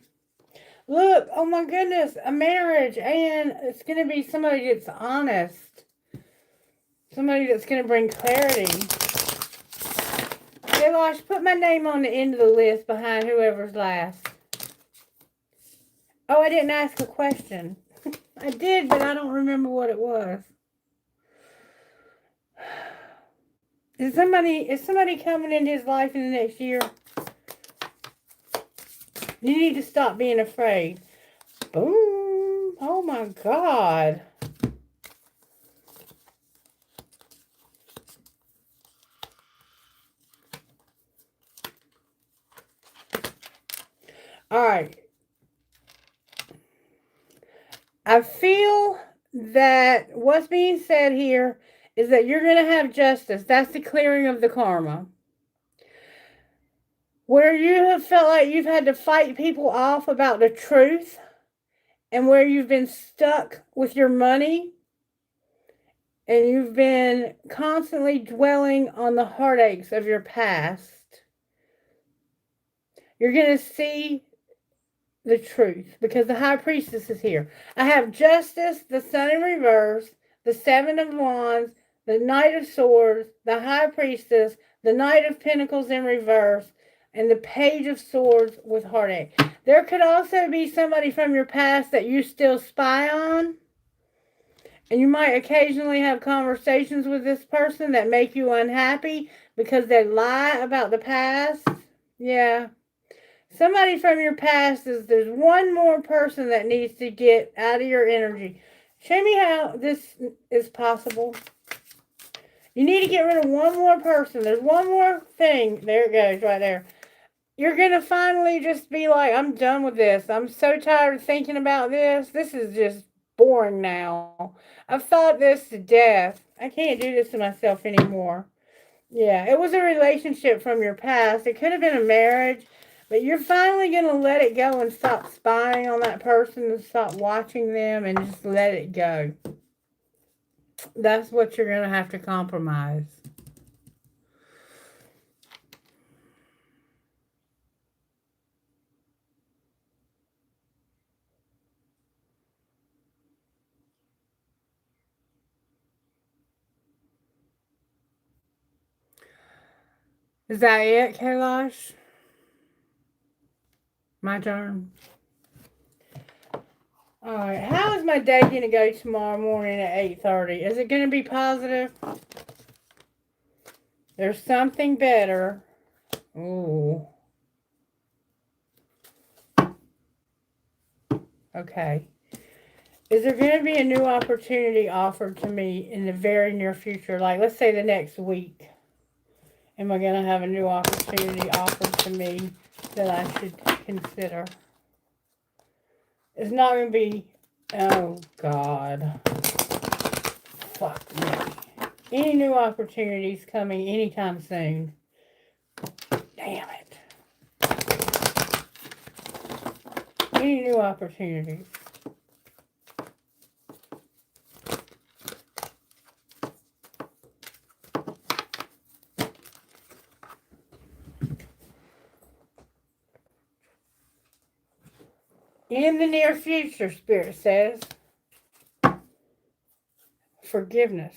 Look, oh my goodness, a marriage, and it's going to be somebody that's honest. Somebody that's going to bring clarity. Kailash, put my name on the end of the list behind whoever's last. Oh, I didn't ask a question. I did, but I don't remember what it was. Is somebody coming in his life in the next year? You need to stop being afraid. Boom. Oh my God. All right. I feel that what's being said here is that you're going to have justice. That's the clearing of the karma. Where you have felt like you've had to fight people off about the truth, and where you've been stuck with your money, and you've been constantly dwelling on the heartaches of your past, you're going to see the truth because the High Priestess is here. I have Justice, the Sun in reverse, the Seven of Wands, the Knight of Swords, the High Priestess, the Knight of Pentacles in reverse, and the Page of Swords with heartache. There could also be somebody from your past that you still spy on. And you might occasionally have conversations with this person that make you unhappy because they lie about the past. Yeah. Somebody from your past there's one more person that needs to get out of your energy. Show me how this is possible. You need to get rid of one more person. There's one more thing. There it goes right there. You're going to finally just be like, I'm done with this. I'm so tired of thinking about this. This is just boring now. I've thought this to death. I can't do this to myself anymore. Yeah, it was a relationship from your past. It could have been a marriage. But you're finally going to let it go and stop spying on that person and stop watching them and just let it go. That's what you're going to have to compromise. Is that it, Kailash? My turn. Alright, how is my day going to go tomorrow morning at 8:30? Is it going to be positive? There's something better. Ooh. Okay. Is there going to be a new opportunity offered to me in the very near future? Like, let's say the next week. Am I going to have a new opportunity offered to me that I should consider? It's not going to be... Oh, God. Fuck me. Any new opportunities coming anytime soon? Damn it. Any new opportunities? In the near future, Spirit says. Forgiveness.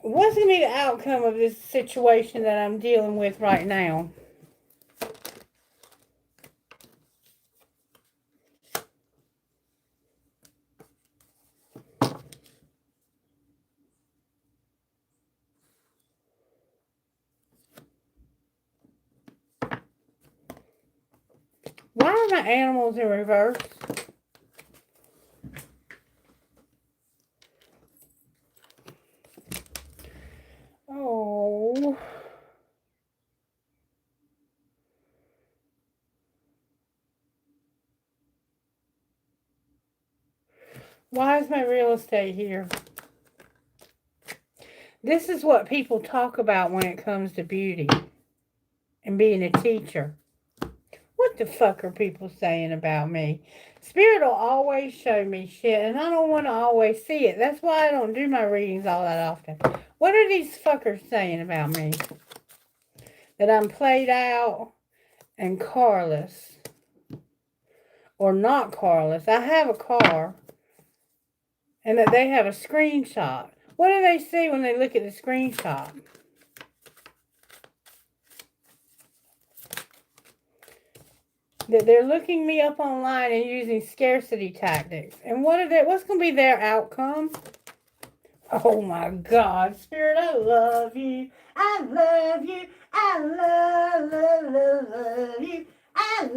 What's going to be the outcome of this situation that I'm dealing with right now? Why are my animals in reverse? Oh. Why is my real estate here? This is what people talk about when it comes to beauty and being a teacher. What the fuck are people saying about me? Spirit will always show me shit, and I don't want to always see it. That's why I don't do my readings all that often. What are these fuckers saying about me? That I'm played out and carless. Or not carless. I have a car. And that they have a screenshot. What do they see when they look at the screenshot? That they're looking me up online and using scarcity tactics. And what's going to be their outcome? Oh my God, Spirit, I love you. I love you. I love you. I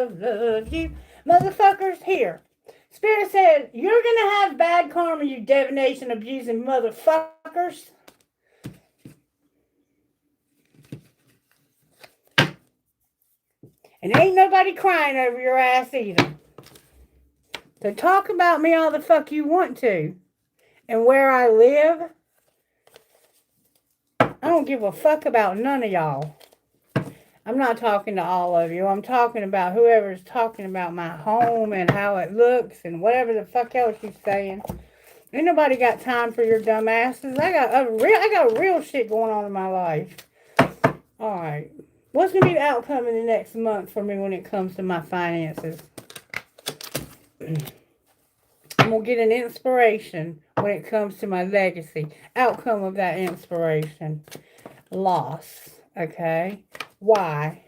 love you. Motherfuckers, here. Spirit said, you're going to have bad karma, you divination abusing motherfuckers. And ain't nobody crying over your ass either. So talk about me all the fuck you want to. And where I live, I don't give a fuck about none of y'all. I'm not talking to all of you. I'm talking about whoever's talking about my home and how it looks and whatever the fuck else you're saying. Ain't nobody got time for your dumb asses. I got real shit going on in my life. Alright. What's going to be the outcome in the next month for me when it comes to my finances? I'm going to get an inspiration when it comes to my legacy. Outcome of that inspiration. Loss. Okay? Why?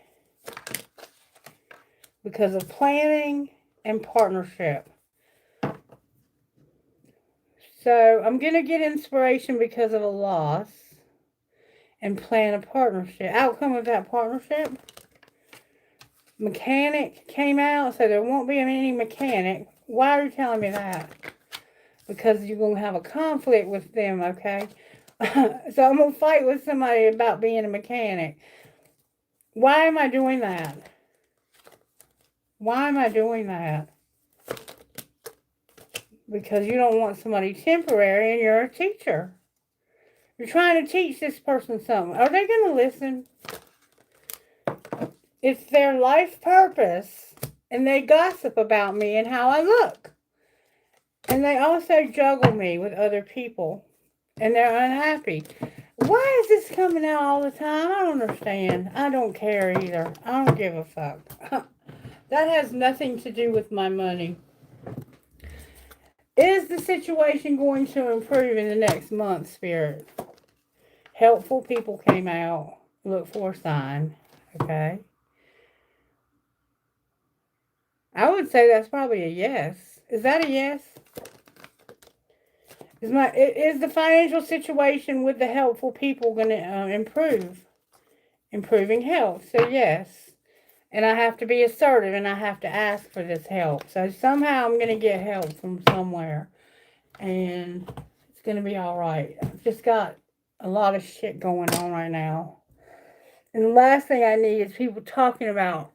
Because of planning and partnership. So, I'm going to get inspiration because of a loss and plan a partnership. Outcome of that partnership? Mechanic came out, so there won't be any mechanic. Why are you telling me that? Because you're going to have a conflict with them, okay? So I'm going to fight with somebody about being a mechanic. Why am I doing that? Why am I doing that? Because you don't want somebody temporary and you're a teacher. You're trying to teach this person something. Are they going to listen? It's their life purpose. And they gossip about me and how I look. And they also juggle me with other people. And they're unhappy. Why is this coming out all the time? I don't understand. I don't care either. I don't give a fuck. That has nothing to do with my money. Is the situation going to improve in the next month, Spirit? Helpful people came out. Look for a sign. Okay. I would say that's probably a yes. Is that a yes? Is the financial situation with the helpful people going to improve? Improving health. So yes. And I have to be assertive and I have to ask for this help. So somehow I'm going to get help from somewhere. And it's going to be all right. I've just got a lot of shit going on right now. And the last thing I need is people talking about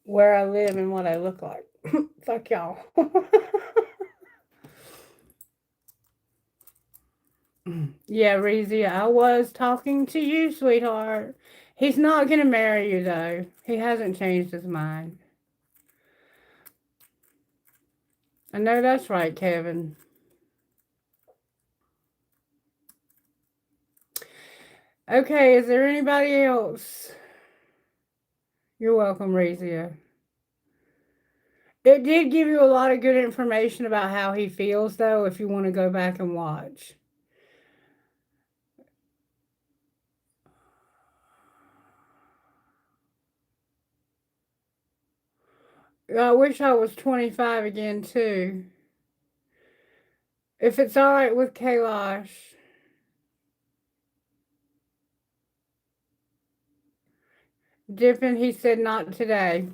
where I live and what I look like. Fuck y'all. Yeah, Reezy, I was talking to you, sweetheart. He's not going to marry you, though. He hasn't changed his mind. I know that's right, Kevin. Okay, is there anybody else? You're welcome, Razia. It did give you a lot of good information about how he feels, though, if you want to go back and watch. I wish I was 25 again, too. If it's all right with Kailash. Dippin', he said not today.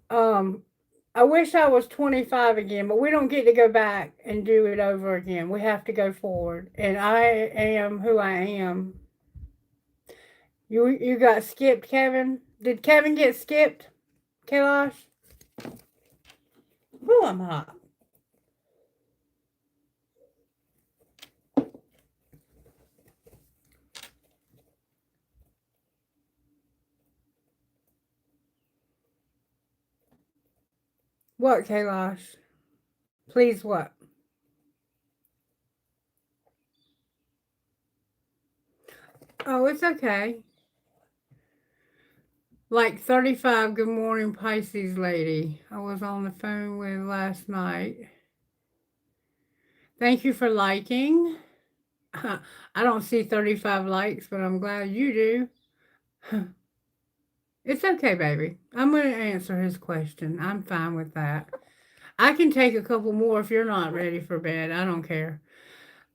I wish I was 25 again, but we don't get to go back and do it over again. We have to go forward. And I am who I am. You got skipped, Kevin? Did Kevin get skipped, Kailash? Ooh, I'm hot. What, Kailash? Please, what? Oh, it's okay. Like 35, good morning, Pisces lady. I was on the phone with last night. Thank you for liking. I don't see 35 likes, but I'm glad you do. It's okay, baby. I'm going to answer his question. I'm fine with that. I can take a couple more if you're not ready for bed. I don't care.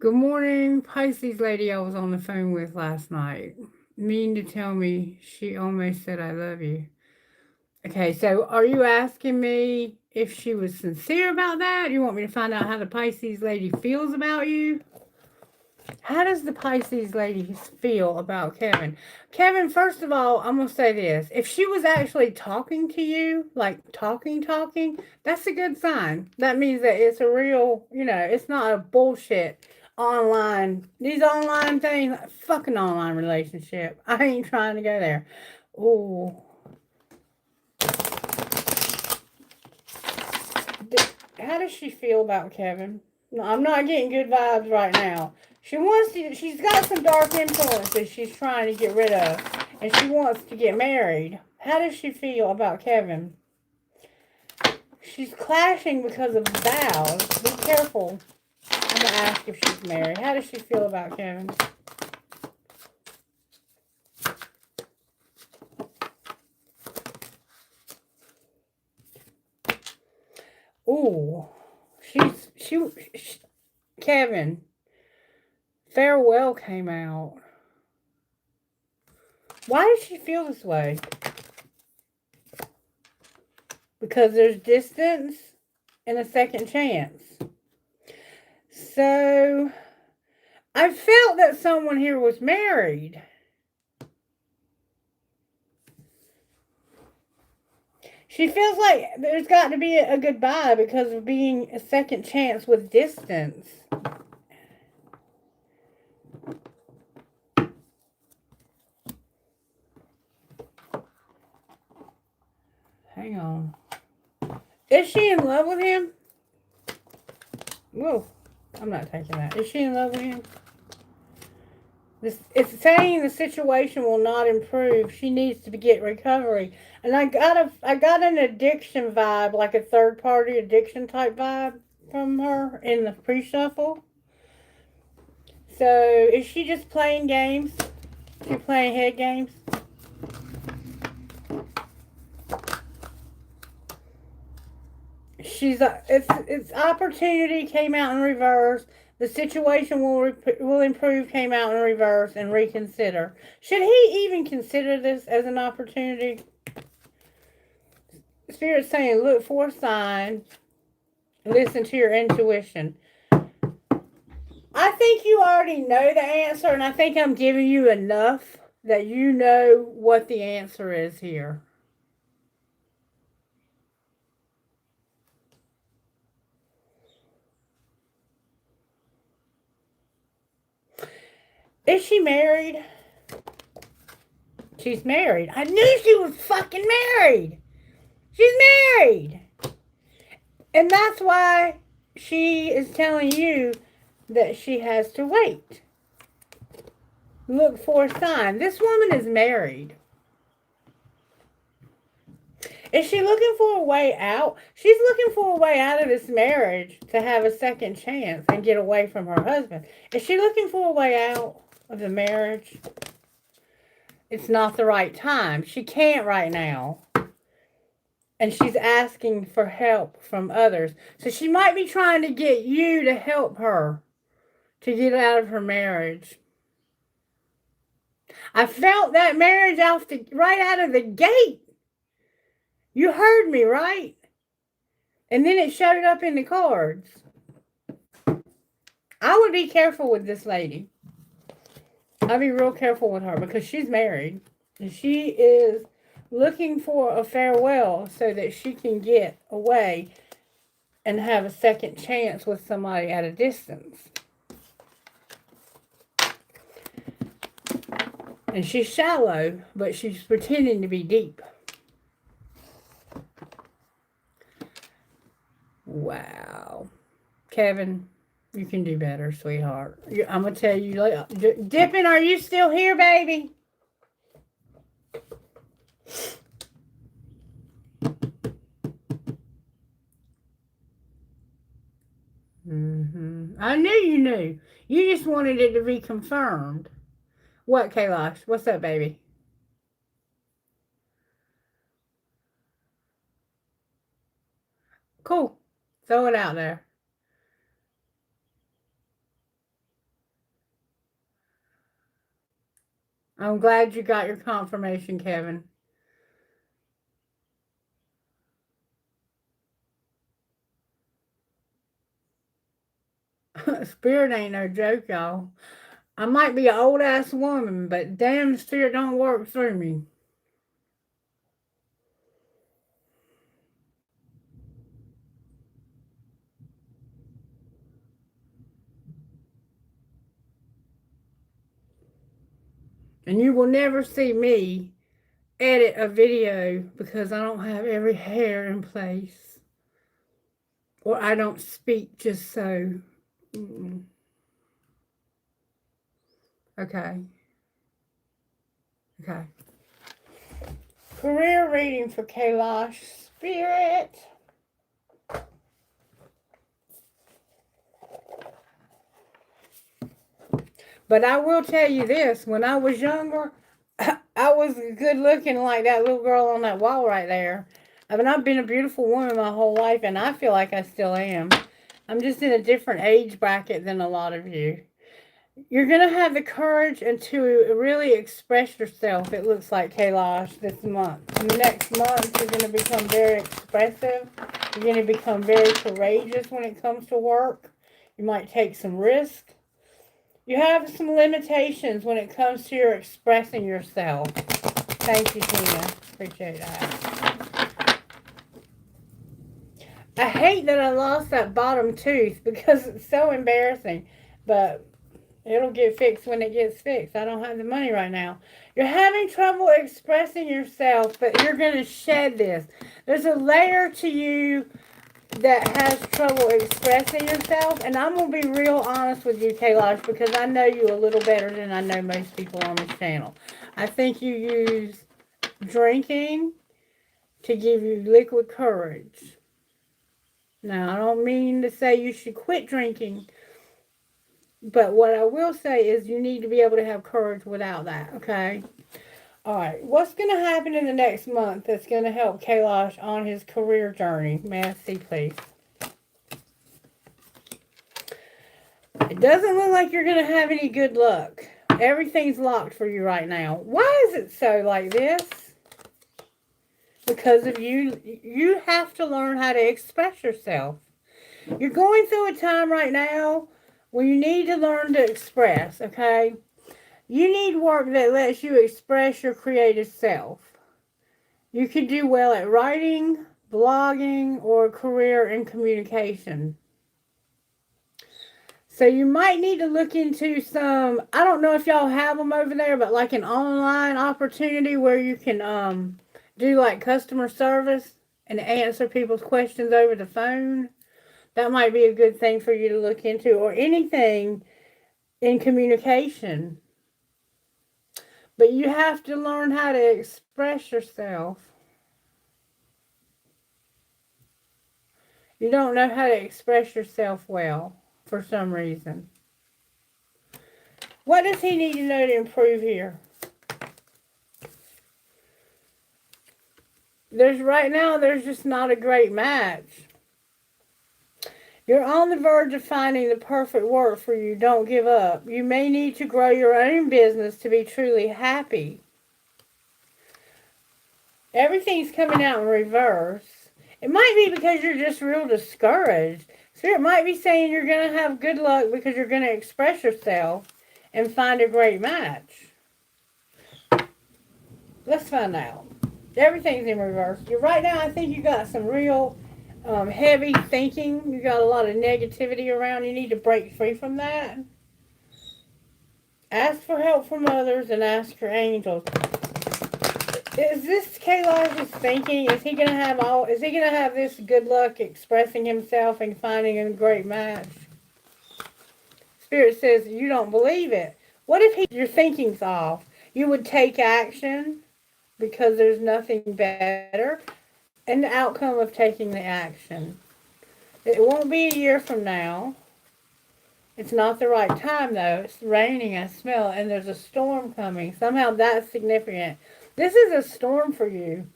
Good morning, Pisces lady I was on the phone with last night. Mean to tell me she almost said I love you. Okay, so are you asking me if she was sincere about that? You want me to find out how the Pisces lady feels about you? How does the Pisces lady feel about Kevin? Kevin, first of all, I'm going to say this. If she was actually talking to you, like talking, that's a good sign. That means that it's a real, it's not a bullshit online. These online things, fucking online relationship. I ain't trying to go there. Ooh. How does she feel about Kevin? No, I'm not getting good vibes right now. She's got some dark influences she's trying to get rid of. And she wants to get married. How does she feel about Kevin? She's clashing because of vows. Be careful. I'm going to ask if she's married. How does she feel about Kevin? Ooh. Kevin. Farewell came out. Why does she feel this way? Because there's distance and a second chance. So, I felt that someone here was married. She feels like there's got to be a goodbye because of being a second chance with distance. Hang on. Is she in love with him? Whoa. I'm not taking that. Is she in love with him? It's saying the situation will not improve. She needs to get recovery. And I got an addiction vibe, like a third party addiction type vibe from her in the pre-shuffle. So is she just playing games? She playing head games? It's opportunity came out in reverse. The situation will improve came out in reverse and reconsider. Should he even consider this as an opportunity? Spirit's saying look for a sign. Listen to your intuition. I think you already know the answer, and I think I'm giving you enough that you know what the answer is here. Is she married? She's married. I knew she was fucking married. She's married. And that's why she is telling you that she has to wait. Look for a sign. This woman is married. Is she looking for a way out? She's looking for a way out of this marriage to have a second chance and get away from her husband. Is she looking for a way out of the marriage? It's not the right time. She can't right now. And she's asking for help from others. So she might be trying to get you to help her to get out of her marriage. I felt that marriage right out of the gate. You heard me, right? And then it showed up in the cards. I would be careful with this lady. I'd be real careful with her because she's married. And she is looking for a farewell so that she can get away and have a second chance with somebody at a distance. And she's shallow, but she's pretending to be deep. Wow. Kevin, you can do better, sweetheart. I'm going to tell you later. Dippin', are you still here, baby? I knew you knew. You just wanted it to be confirmed. What, Kailash? What's up, baby? Cool. Throw it out there. I'm glad you got your confirmation, Kevin. Spirit ain't no joke, y'all. I might be an old-ass woman, but damn, spirit don't work through me. And you will never see me edit a video because I don't have every hair in place. Or I don't speak just so. Okay. Okay. Career reading for Kailash Spirit. But I will tell you this, when I was younger, I was good looking like that little girl on that wall right there. I mean, I've been a beautiful woman my whole life, and I feel like I still am. I'm just in a different age bracket than a lot of you. You're going to have the courage and to really express yourself, it looks like, Kailash, this month. In the next month, you're going to become very expressive. You're going to become very courageous when it comes to work. You might take some risks. You have some limitations when it comes to your expressing yourself. Thank you, Tina. Appreciate that. I hate that I lost that bottom tooth because it's so embarrassing. But It'll get fixed when it gets fixed. I don't have the money right now. You're having trouble expressing yourself, but you're going to shed this. There's a layer to you that has trouble expressing yourself, and I'm going to be real honest with you, Kailash, because I know you a little better than I know most people on this channel. I think you use drinking to give you liquid courage. Now, I don't mean to say you should quit drinking, but what I will say is you need to be able to have courage without that, okay? All right, what's going to happen in the next month that's going to help Kailash on his career journey? May I see, please? It doesn't look like you're going to have any good luck. Everything's locked for you right now. Why is it so like this? Because of you. You have to learn how to express yourself. You're going through a time right now where you need to learn to express, okay? You need work that lets you express your creative self. You could do well at writing, blogging, or a career in communication. So you might need to look into some, I don't know if y'all have them over there, but like an online opportunity where you can do like customer service and answer people's questions over the phone. That might be a good thing for you to look into, or anything in communication. But you have to learn how to express yourself. You don't know how to express yourself well for some reason. What does he need to know to improve here? Right now, there's just not a great match. You're on the verge of finding the perfect work for you. Don't give up. You may need to grow your own business to be truly happy. Everything's coming out in reverse. It might be because you're just real discouraged. Spirit might be saying you're going to have good luck because you're going to express yourself and find a great match. Let's find out. Everything's in reverse. Right now, I think you got some real heavy thinking. You got a lot of negativity around. You need to break free from that. Ask for help from others and ask your angels. Is this Kailash's thinking? Is he gonna have this good luck expressing himself and finding a great match? Spirit says you don't believe it. What if your thinking's off? You would take action because there's nothing better. And the outcome of taking the action. It won't be a year from now. It's not the right time, though. It's raining, I smell, and there's a storm coming. Somehow that's significant. This is a storm for you.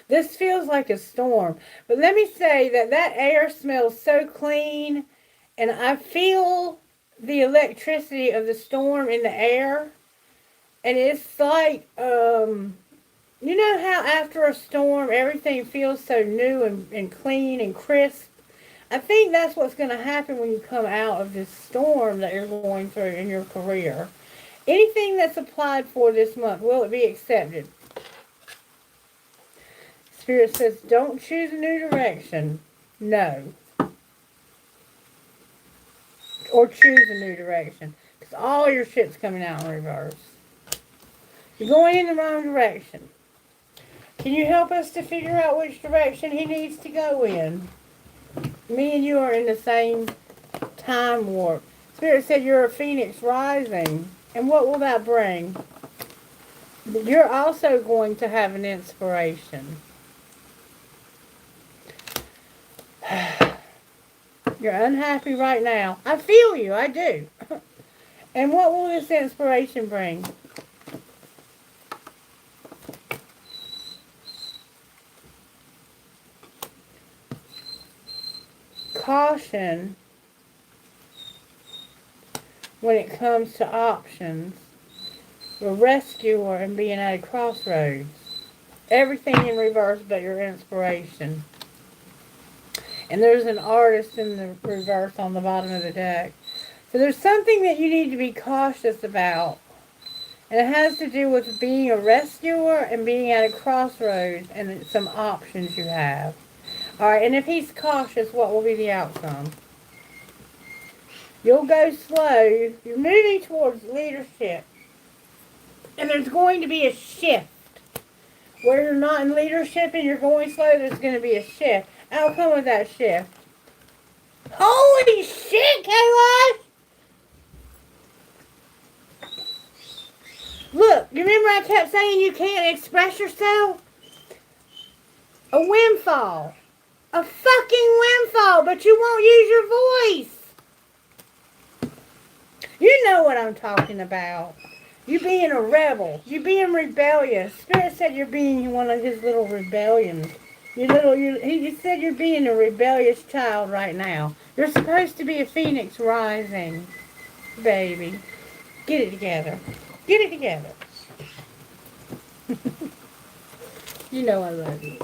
This feels like a storm. But let me say that air smells so clean, and I feel the electricity of the storm in the air. And it's like, you know how after a storm, everything feels so new and clean and crisp? I think that's what's going to happen when you come out of this storm that you're going through in your career. Anything that's applied for this month, will it be accepted? Spirit says, don't choose a new direction. No. Or choose a new direction. Because all your shit's coming out in reverse. You're going in the wrong direction. Can you help us to figure out which direction he needs to go in? Me and you are in the same time warp. Spirit said you're a phoenix rising. And what will that bring? You're also going to have an inspiration. You're unhappy right now. I feel you, I do. And what will this inspiration bring? Caution when it comes to options. A rescuer and being at a crossroads. Everything in reverse but your inspiration. And there's an artist in the reverse on the bottom of the deck. So there's something that you need to be cautious about. And it has to do with being a rescuer and being at a crossroads and some options you have. Alright, and if he's cautious, what will be the outcome? You'll go slow. You're moving towards leadership. And there's going to be a shift. Where you're not in leadership and you're going slow, there's going to be a shift. Outcome of that shift. Holy shit, Kayla! Look, you remember I kept saying you can't express yourself? A windfall. A fucking windfall, but you won't use your voice. You know what I'm talking about. You being a rebel. You being rebellious. Spirit said you're being one of his little rebellions. He said you're being a rebellious child right now. You're supposed to be a phoenix rising, baby. Get it together. Get it together. You know I love you.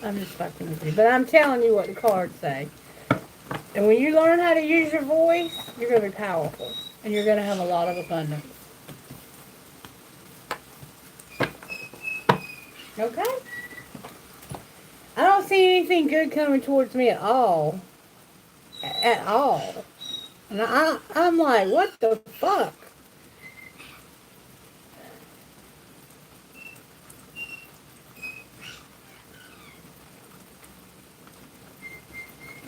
I'm just fucking with you. But I'm telling you what the cards say. And when you learn how to use your voice, you're going to be powerful. And you're going to have a lot of abundance. Okay? I don't see anything good coming towards me at all. At all. And I'm like, what the fuck?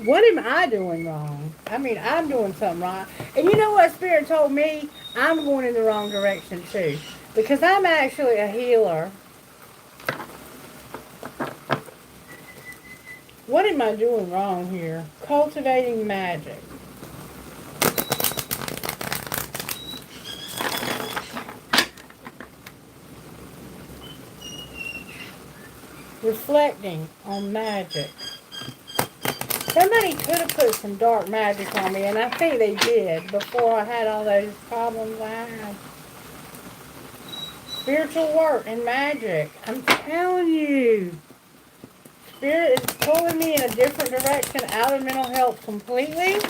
What am I doing wrong? I mean, I'm doing something wrong. And you know what Spirit told me? I'm going in the wrong direction too. Because I'm actually a healer. What am I doing wrong here? Cultivating magic. Reflecting on magic. Somebody could have put some dark magic on me, and I think they did before I had all those problems I had. Spiritual work and magic. I'm telling you. Spirit is pulling me in a different direction out of mental health completely.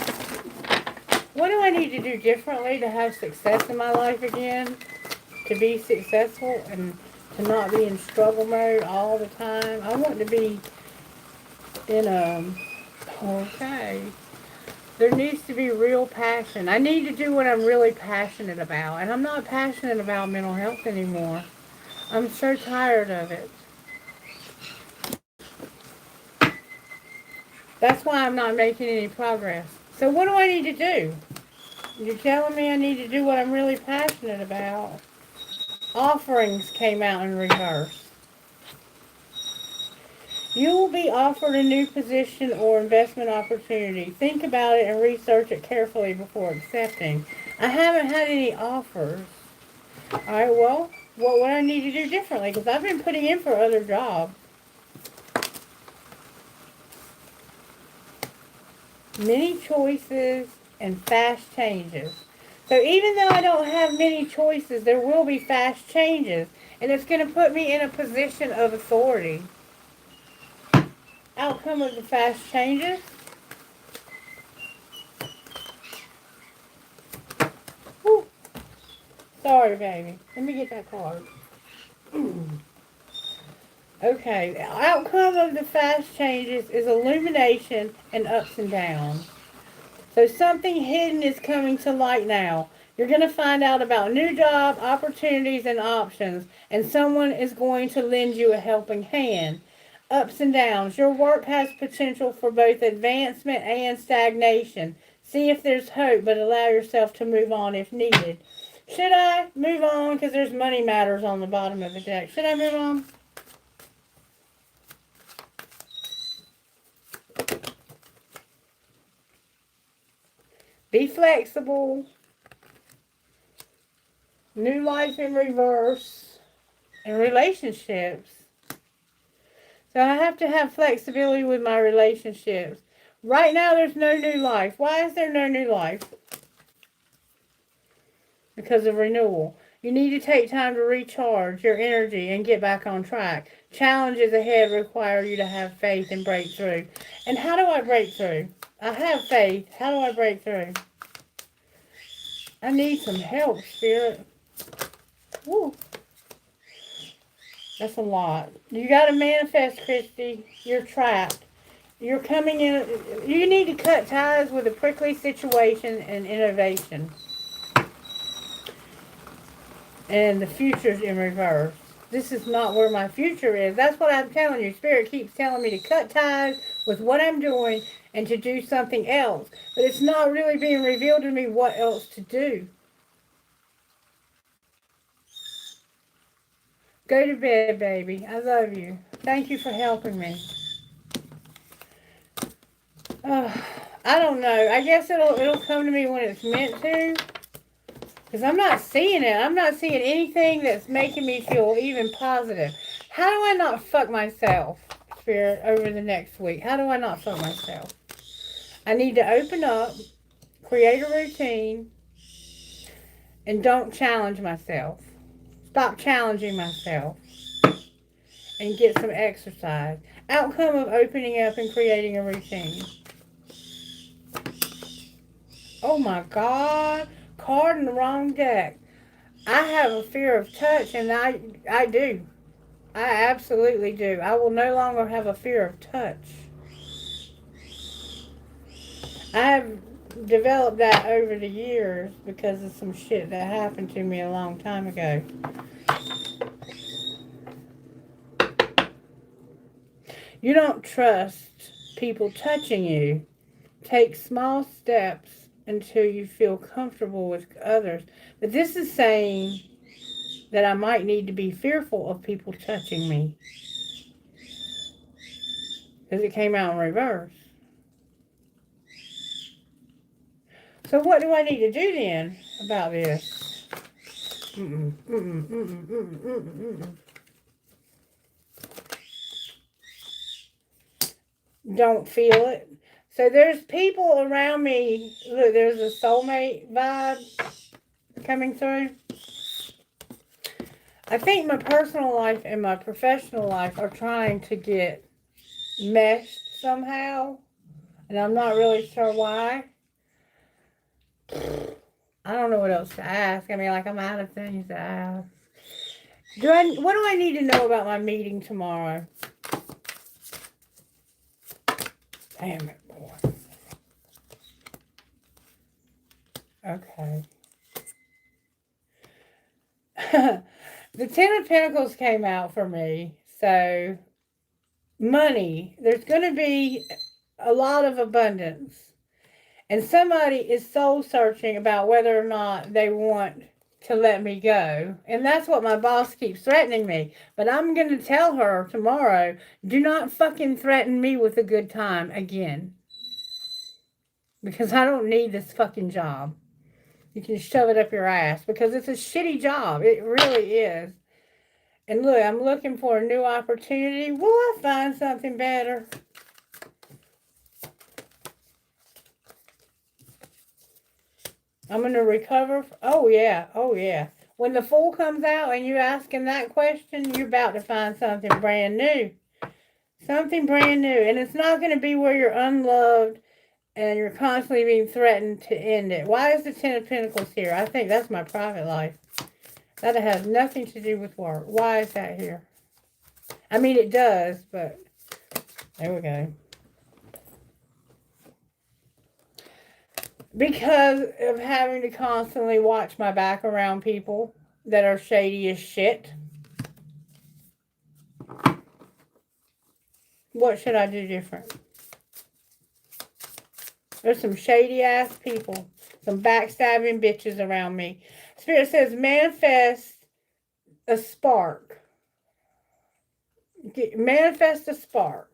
What do I need to do differently to have success in my life again? To be successful and to not be in struggle mode all the time. I want to be in okay. There needs to be real passion. I need to do what I'm really passionate about. And I'm not passionate about mental health anymore. I'm so tired of it. That's why I'm not making any progress. So what do I need to do? You're telling me I need to do what I'm really passionate about. Offerings came out in reverse. You will be offered a new position or investment opportunity. Think about it and research it carefully before accepting. I haven't had any offers. Alright, well, what would I need to do differently? Because I've been putting in for other jobs. Many choices and fast changes. So even though I don't have many choices, there will be fast changes. And it's going to put me in a position of authority. Outcome of the fast changes. Whew. Sorry, baby. Let me get that card. Okay, the outcome of the fast changes is illumination and ups and downs. So something hidden is coming to light now. You're going to find out about new job opportunities and options, and someone is going to lend you a helping hand. Ups and downs. Your work has potential for both advancement and stagnation. See if there's hope, but allow yourself to move on if needed. Should I move on? Because there's money matters on the bottom of the deck. Should I move on? Be flexible. New life in reverse. And relationships. So I have to have flexibility with my relationships. Right now there's no new life. Why is there no new life? Because of renewal. You need to take time to recharge your energy and get back on track. Challenges ahead require you to have faith and break through. And how do I break through? I have faith. How do I break through? I need some help, Spirit. Woo. That's a lot. You got to manifest, Christie. You're trapped. You're coming in. You need to cut ties with a prickly situation and innovation. And the future's in reverse. This is not where my future is. That's what I'm telling you. Spirit keeps telling me to cut ties with what I'm doing and to do something else. But it's not really being revealed to me what else to do. Go to bed, baby. I love you. Thank you for helping me. I don't know. I guess it'll come to me when it's meant to. Because I'm not seeing it. I'm not seeing anything that's making me feel even positive. How do I not fuck myself, Spirit, over the next week? How do I not fuck myself? I need to open up, create a routine, and don't challenge myself. Stop challenging myself. And get some exercise. Outcome of opening up and creating a routine. Oh my God. Card in the wrong deck. I have a fear of touch, and I do. I absolutely do. I will no longer have a fear of touch. I have developed that over the years because of some shit that happened to me a long time ago. You don't trust people touching you. Take small steps until you feel comfortable with others. But this is saying that I might need to be fearful of people touching me. Because it came out in reverse. So what do I need to do then about this? Don't feel it. So there's people around me. Look, there's a soulmate vibe coming through. I think my personal life and my professional life are trying to get meshed somehow. And I'm not really sure why. I don't know what else to ask. I mean, like, I'm out of things to ask. What do I need to know about my meeting tomorrow? Damn it, boy. Okay. The Ten of Pentacles came out for me. So, money. There's going to be a lot of abundance. And somebody is soul searching about whether or not they want to let me go. And that's what my boss keeps threatening me. But I'm going to tell her tomorrow, do not fucking threaten me with a good time again. Because I don't need this fucking job. You can shove it up your ass. Because it's a shitty job. It really is. And look, I'm looking for a new opportunity. Will I find something better? I'm going to recover. Oh, yeah. Oh, yeah. When the Fool comes out and you're asking that question, you're about to find something brand new. Something brand new. And it's not going to be where you're unloved and you're constantly being threatened to end it. Why is the Ten of Pentacles here? I think that's my private life. That has nothing to do with work. Why is that here? I mean, it does, but there we go. Because of having to constantly watch my back around people that are shady as shit. What should I do different? There's some shady ass people. Some backstabbing bitches around me. Spirit says manifest a spark. Manifest a spark.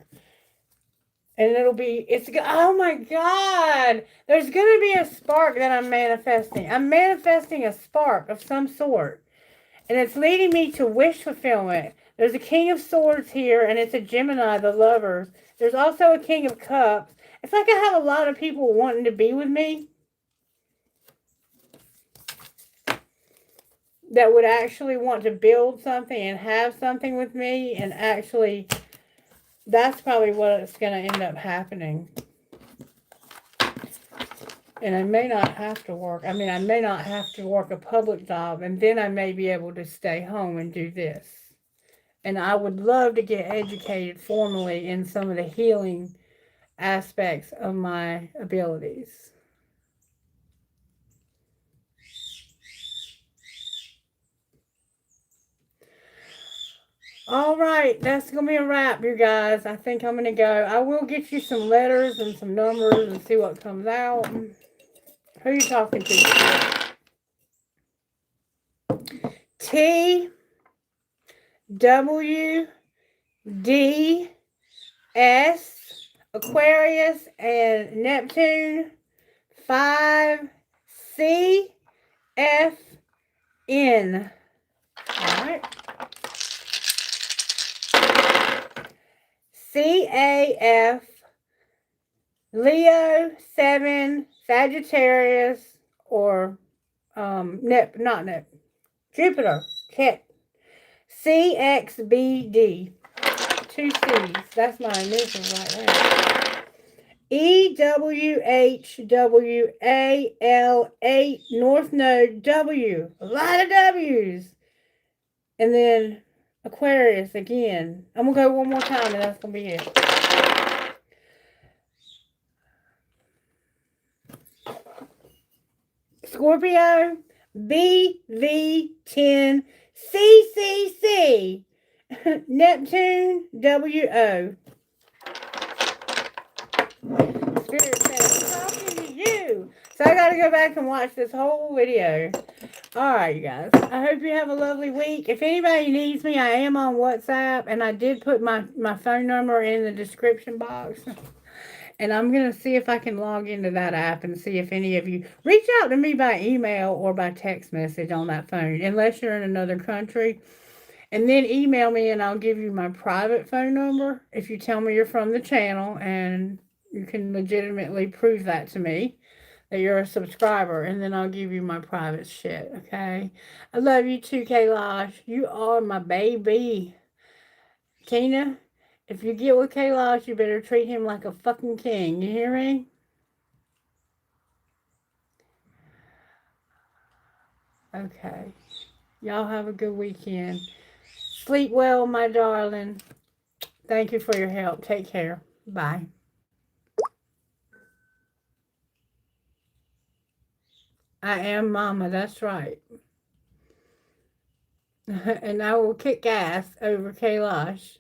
And oh my God. There's going to be a spark that I'm manifesting. I'm manifesting a spark of some sort. And it's leading me to wish fulfillment. There's a King of Swords here, and it's a Gemini, the lovers. There's also a King of Cups. It's like I have a lot of people wanting to be with me. That would actually want to build something and have something with me. And actually, that's probably what's going to end up happening. And I may not have to work. I mean, I may not have to work a public job. And then I may be able to stay home and do this. And I would love to get educated formally in some of the healing aspects of my abilities. All right, that's going to be a wrap, you guys. I think I'm going to go. I will get you some letters and some numbers and see what comes out. Who are you talking to? T, W, D, S, Aquarius, and Neptune. 5, C, F, N. All right. CAF, Leo, 7, Sagittarius, or Jupiter, Ket. CXBD, 2 C's. That's my initials right there. EWHWAL, 8, North Node, W. A lot of W's. And then Aquarius again. I'm going to go one more time and that's going to be it. Scorpio, BV10, CCC, Neptune, WO. Spirit says, I'm talking to you. So I got to go back and watch this whole video. Alright, you guys. I hope you have a lovely week. If anybody needs me, I am on WhatsApp. And I did put my phone number in the description box. And I'm going to see if I can log into that app and see if any of you reach out to me by email or by text message on that phone. Unless you're in another country. And then email me and I'll give you my private phone number. If you tell me you're from the channel and you can legitimately prove that to me. That you're a subscriber, and then I'll give you my private shit, okay? I love you too, Kailash. You are my baby. Tina, if you get with Kailash, you better treat him like a fucking king. You hear me? Okay. Y'all have a good weekend. Sleep well, my darling. Thank you for your help. Take care. Bye. I am Mama, that's right. And I will kick ass over Kailash.